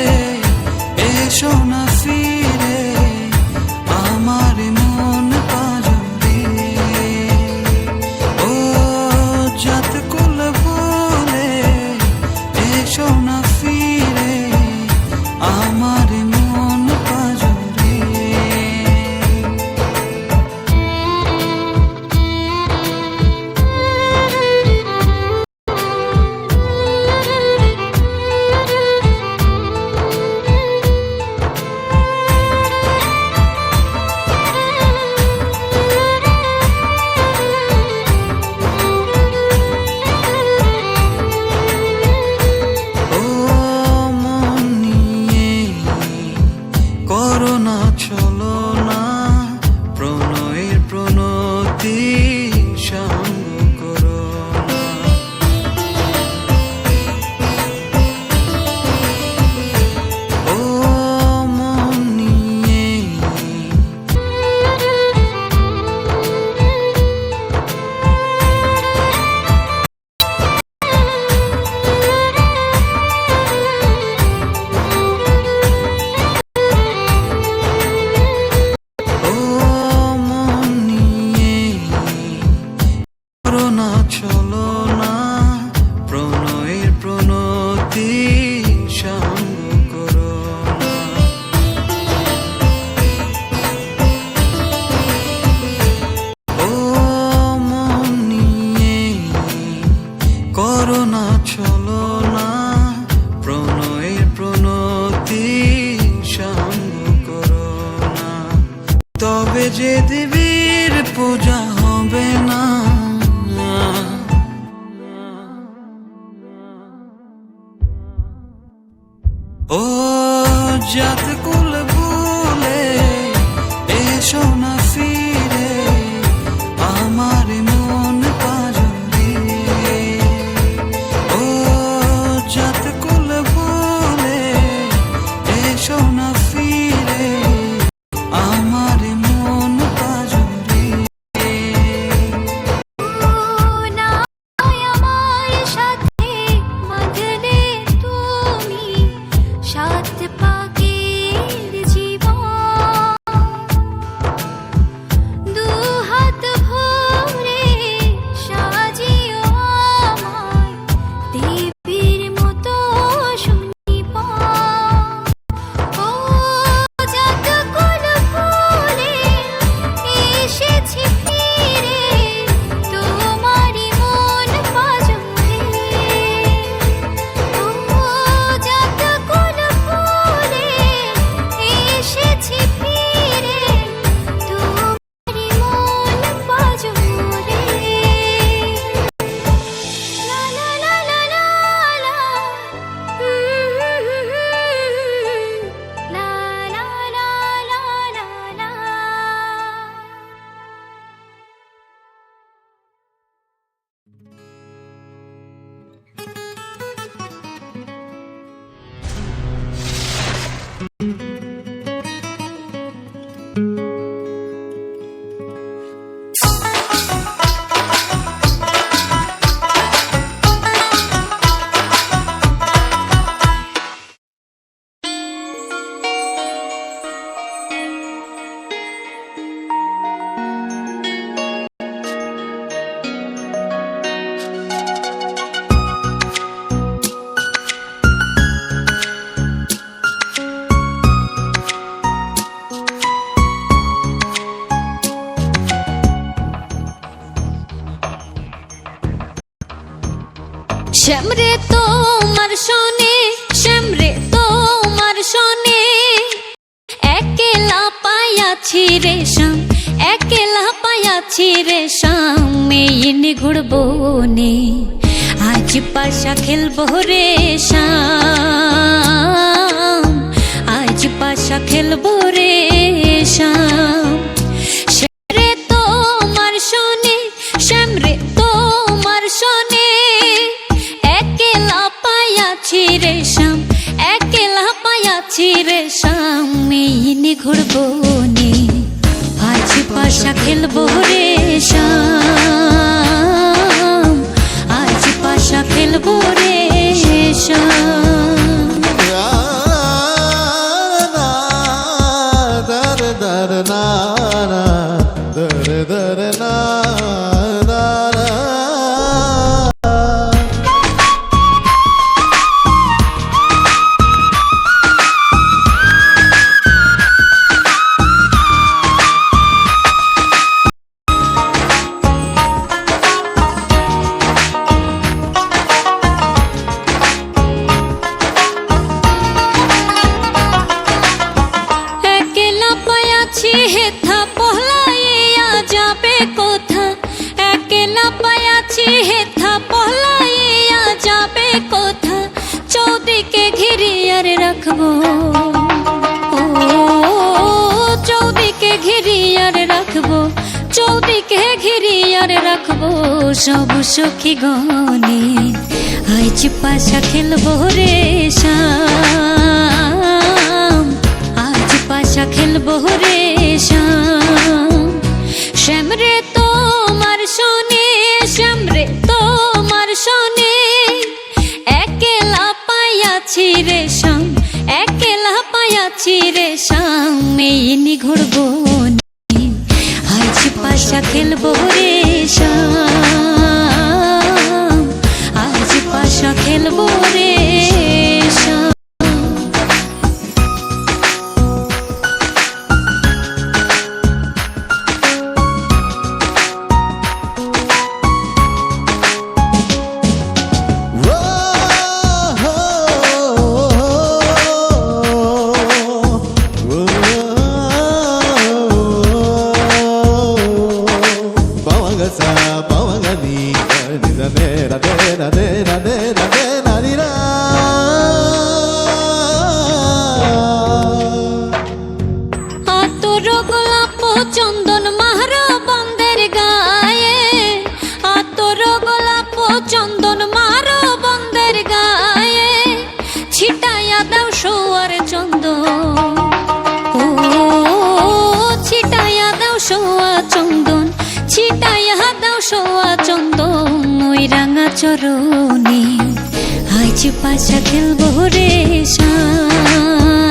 এসো না ফিরে আমার মন পাজরে ও জাত কুল ভুলে এসো না ফিরে আমার মন পাজরে ও মন নিয়ে করোনা চলো না প্রণয়ের প্রণতি সঙ্গ করো না ও মন নিয়ে ও মন নিয়ে করোনা চলো না প্রণয়ের প্রণতি সঙ্গ করো না ও মন নিয়ে করোনা চলো না প্রণয়ের প্রণতি সঙ্গ করো না তবে যে দেবীর পূজা হবে না ও জাত কুল ভুলে এসো না ফিরে আমার মন পাজরে ও জাত কুল ভুলে এসো না ফিরে আমার মন পাজরে না আমার সাথে বাঁধলে তুমি সাত পাকের জীবন দু হাত ভরে সাজিও আমায় দেবীর মতো শুনিব ও জাত কুল ভুলে এসেছি ফিরে তোমারই মন পাজরে ও জাত কুল ভুলে এসেছি ফিরে তোমারই মন পাজরে লা লা লা লা লা লা লা লা লা লা লা শ্যামরে তোমার শোনে, শ্যামরে তোমার শোনে, একলা পাইয়াছি রে শ্যাম, একলা পাইয়াছি রে শ্যাম, এই নিগুড় বনে আজ পাশা খেলবো রে শ্যাম, আজ পাশা খেলবো রে শ্যাম। শ্যামরে তোমার শোনে, শ্যামরে তোমার শোনে, একলা পাইয়াছি রে শ্যাম, একলা পাইয়াছি রে শ্যাম, এই নিগুড় বনে আজ পাশা খেলবো রে শ্যাম, আজ পাশা খেলবো রে শ্যাম। হেথা পহলাইয়া যাবে কোথা, একলা পায়াছি হেথা পহলাইয়া যাবে কোথা, চৌদিকে ঘিরিয়ার রাখবো, ও চৌদিকে ঘিরিয়ার রাখবো, চৌদিকে ঘিরিয়ার রাখবো, সব সখী গনে আজ পাশা খেলবো রে শ্যাম, আজ পাশা খেলবো রে শ্যাম। শ্যামরে তোমার শোনে, শ্যামরে তোমার শোনে, একলা পাইয়াছি রে শ্যাম, একলা পাইয়াছি রে শ্যাম, এই নিগুড় বনে আজ পাশা খেলবো রে শ্যাম, আজ পাশা খেলবো রে শ্যাম। চন্দন মারো বন্দের গায়ে, আতর গোলাপ চন্দন মারো বন্দের গায়ে, ছিটাইয়া দাও সোয়ার চন্দন, ও ছিটাইয়া দাও সোয়া চন্দন, ছিটাইয়া দাও সোয়া চন্দন, ওই রাঙা চরণে আজ পাশা খেলবো রে শ্যাম,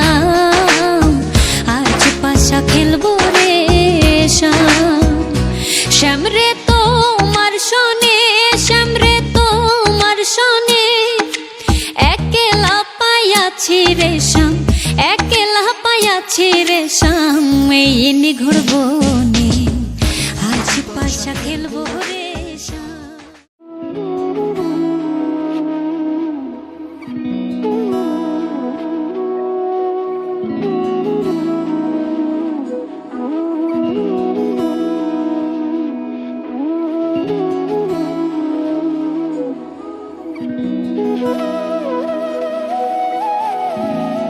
আজ পাশা খেলবো রে শ্যাম। শ্যামরে তোমার শোনে, শ্যামরে তোমার শোনে, একলা পাইয়াছি রে শ্যাম, একলা পাইয়াছি রে শ্যাম, এই নিগুড় বনে আজ পাশা খেলবো রে শ্যাম।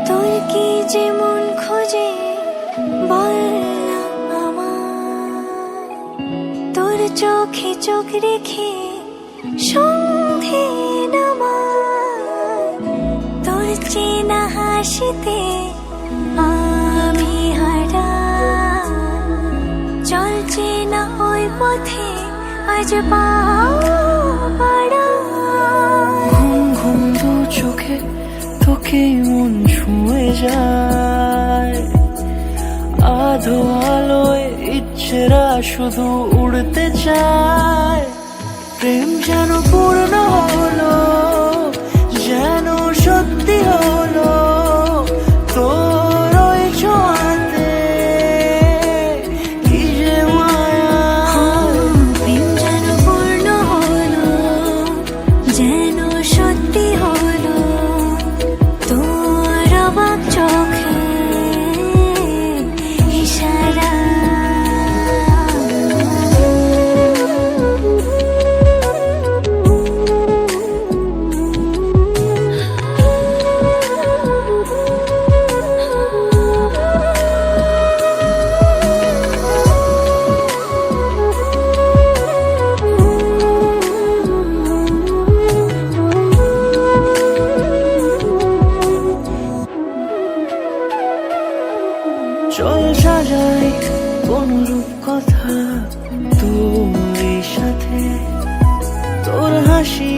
তোর কি যে মন খোঁজে বল না আমায়, তোর চোখে চোখ রেখে সন্ধে নামায়, তোর চেনা হাসিতে আমি হারাই, চল চেনা ওই পথে আজ পাও বাড়াই। ঘুম ঘুম দু চোখে তোকে মন ছুঁয়ে যায়, আধো আলোয় ইচ্ছেরা শুধু উড়তে চায়, প্রেম যেন পূর্ণ হলো, যেন সত্যি হলো, তোর ওই ছোঁয়াতে কি যে মায়া। প্রেম যেন পূর্ণ হলো, যেন চল সাজাই অনুরূপ কথা তোর সাথে, তোর হাসি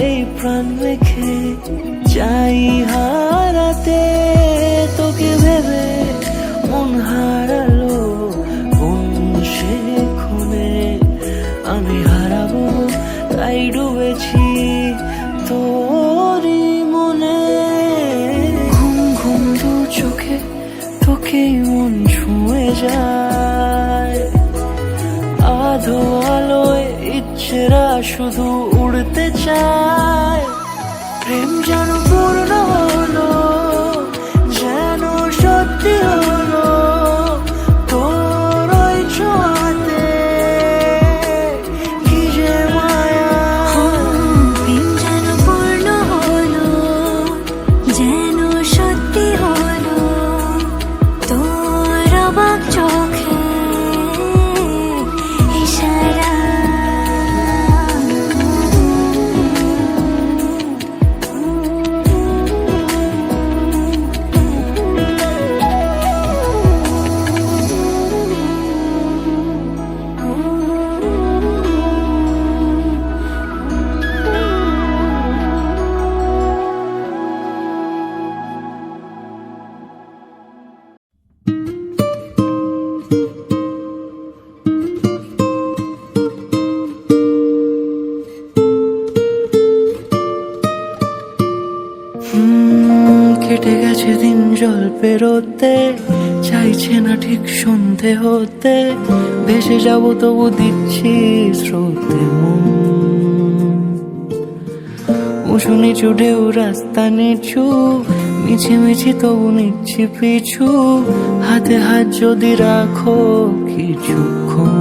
এই প্রাণ রেখে চাই হারাতে, তোকে ভেবে মন হারালো কোন সে ক্ষণে, আমি হারাবো তাই ডুবেছি তোরই মনে। ঘুম ঘুম দু চোখে তোকেই মন ছুঁয়ে যায়, আধো আলোয় ইচ্ছেরা শুধু উড়তে চায়। প্রেম যেন পূর্ণ হলো, যেন সত্যি হলো তোর ওই ছোঁয়াতে, কি যে মায়া। প্রেম যেন পূর্ণ হলো, যেন সত্যি হলো তোর অবাক চোখে ইশারা। কেটে গেছে দিন জল পেরোতে, চাইছে না ঠিক সন্ধে হতে, ভেসে যাব তবু দিচ্ছি স্রোতে মন। উঁচু নিচু ঢেউ রাস্তা নিচু, মিছিমিছি তবু নিচ্ছি পিছু, হাতে হাত যদি রাখো কিছুক্ষণ।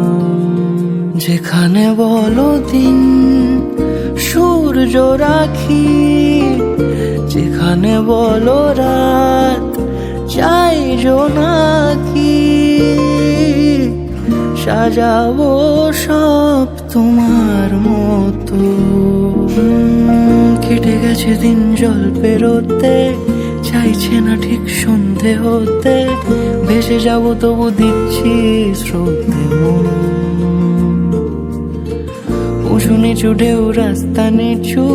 যেখানে বলো দিন সূর্য রাখি, যেখানে বলো রাত চাই জোনাকি, সাজাবো সব তোমার মতো। কেটে গেছে দিন জল পেরোতে, চাইছে না ঠিক সন্ধে হতে, ভেসে যাব তবু দিচ্ছি স্রোতে মন। উঁচু নিচু ঢেউ রাস্তা নিচু,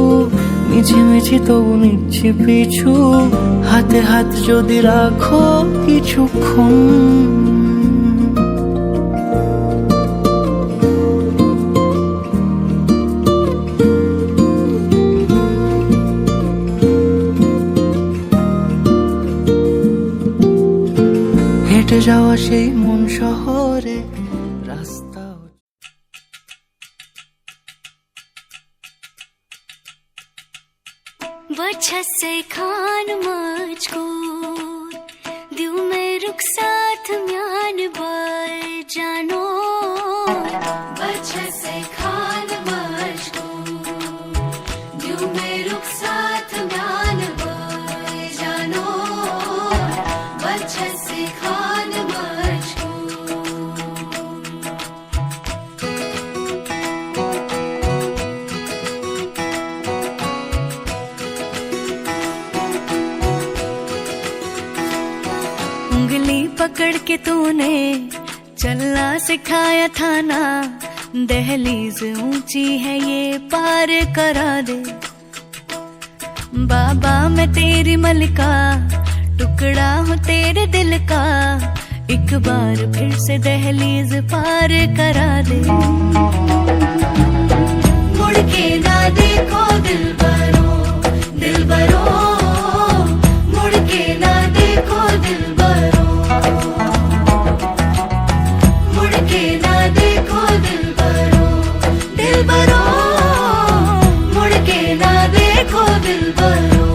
মিছিমিছি তবু নিচ্ছি পিছু, হাতে হাত যদি রাখো কিছুক্ষণ। হেঁটে যাওয়া সেই মন শহরে রাস্তা। वजह से खान मुझको दिल में रुख साथ म्यान बाय जानो। वजह से खान मुझको दिल में रुख साथ म्यान बाय जानो। वजह से खान मुझको उंगली पकड़ के तूने चलना सिखाया था ना, दहलीज ऊंची है ये पार करा दे। बाबा मैं तेरी मलिका, टुकड़ा हूँ तेरे दिल का, एक बार फिर से दहलीज पार करा दे। मुड़ के ना देखो दिलबरो, दिलबरो मुड़ के ना देखो दिलबरो, मुड़ के ना देखो दिलबरो, दिलबरो मुड़ के ना देखो दिलबरो।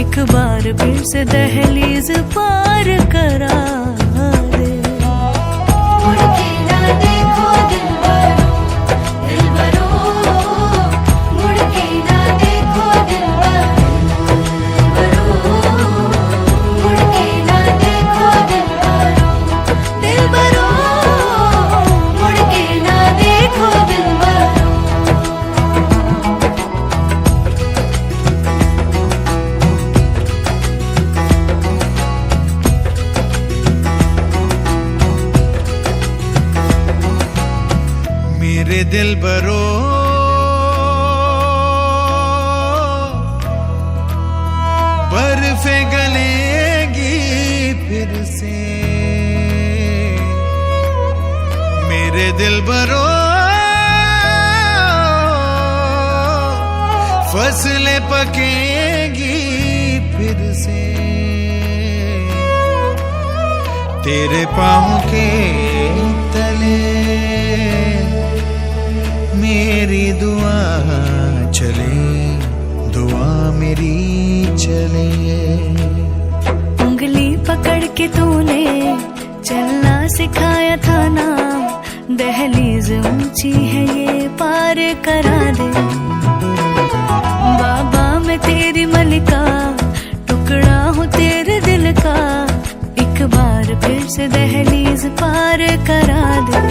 एक बार फिर से दहलीज पार करा दे। मुड़ के ना देखो दिलबरो, मुड़ के ना देखो दिलबरो, मुड़ के ना देखो दिलबरो, मुड़ के ना देखो दिलबरो। मेरे दिल बरो बर्फे गलेगी फिर से, मेरे दिल बरो फसलें पकेगी फिर से, तेरे पाँव के तले मेरी दुआ चले, दुआ मेरी चले। उंगली पकड़ के तूने चलना सिखाया था ना, दहलीज ऊंची है ये पार करा दे। बाबा मैं तेरी मलिका, टुकड़ा हूँ तेरे दिल का, एक बार फिर से दहलीज पार करा दे।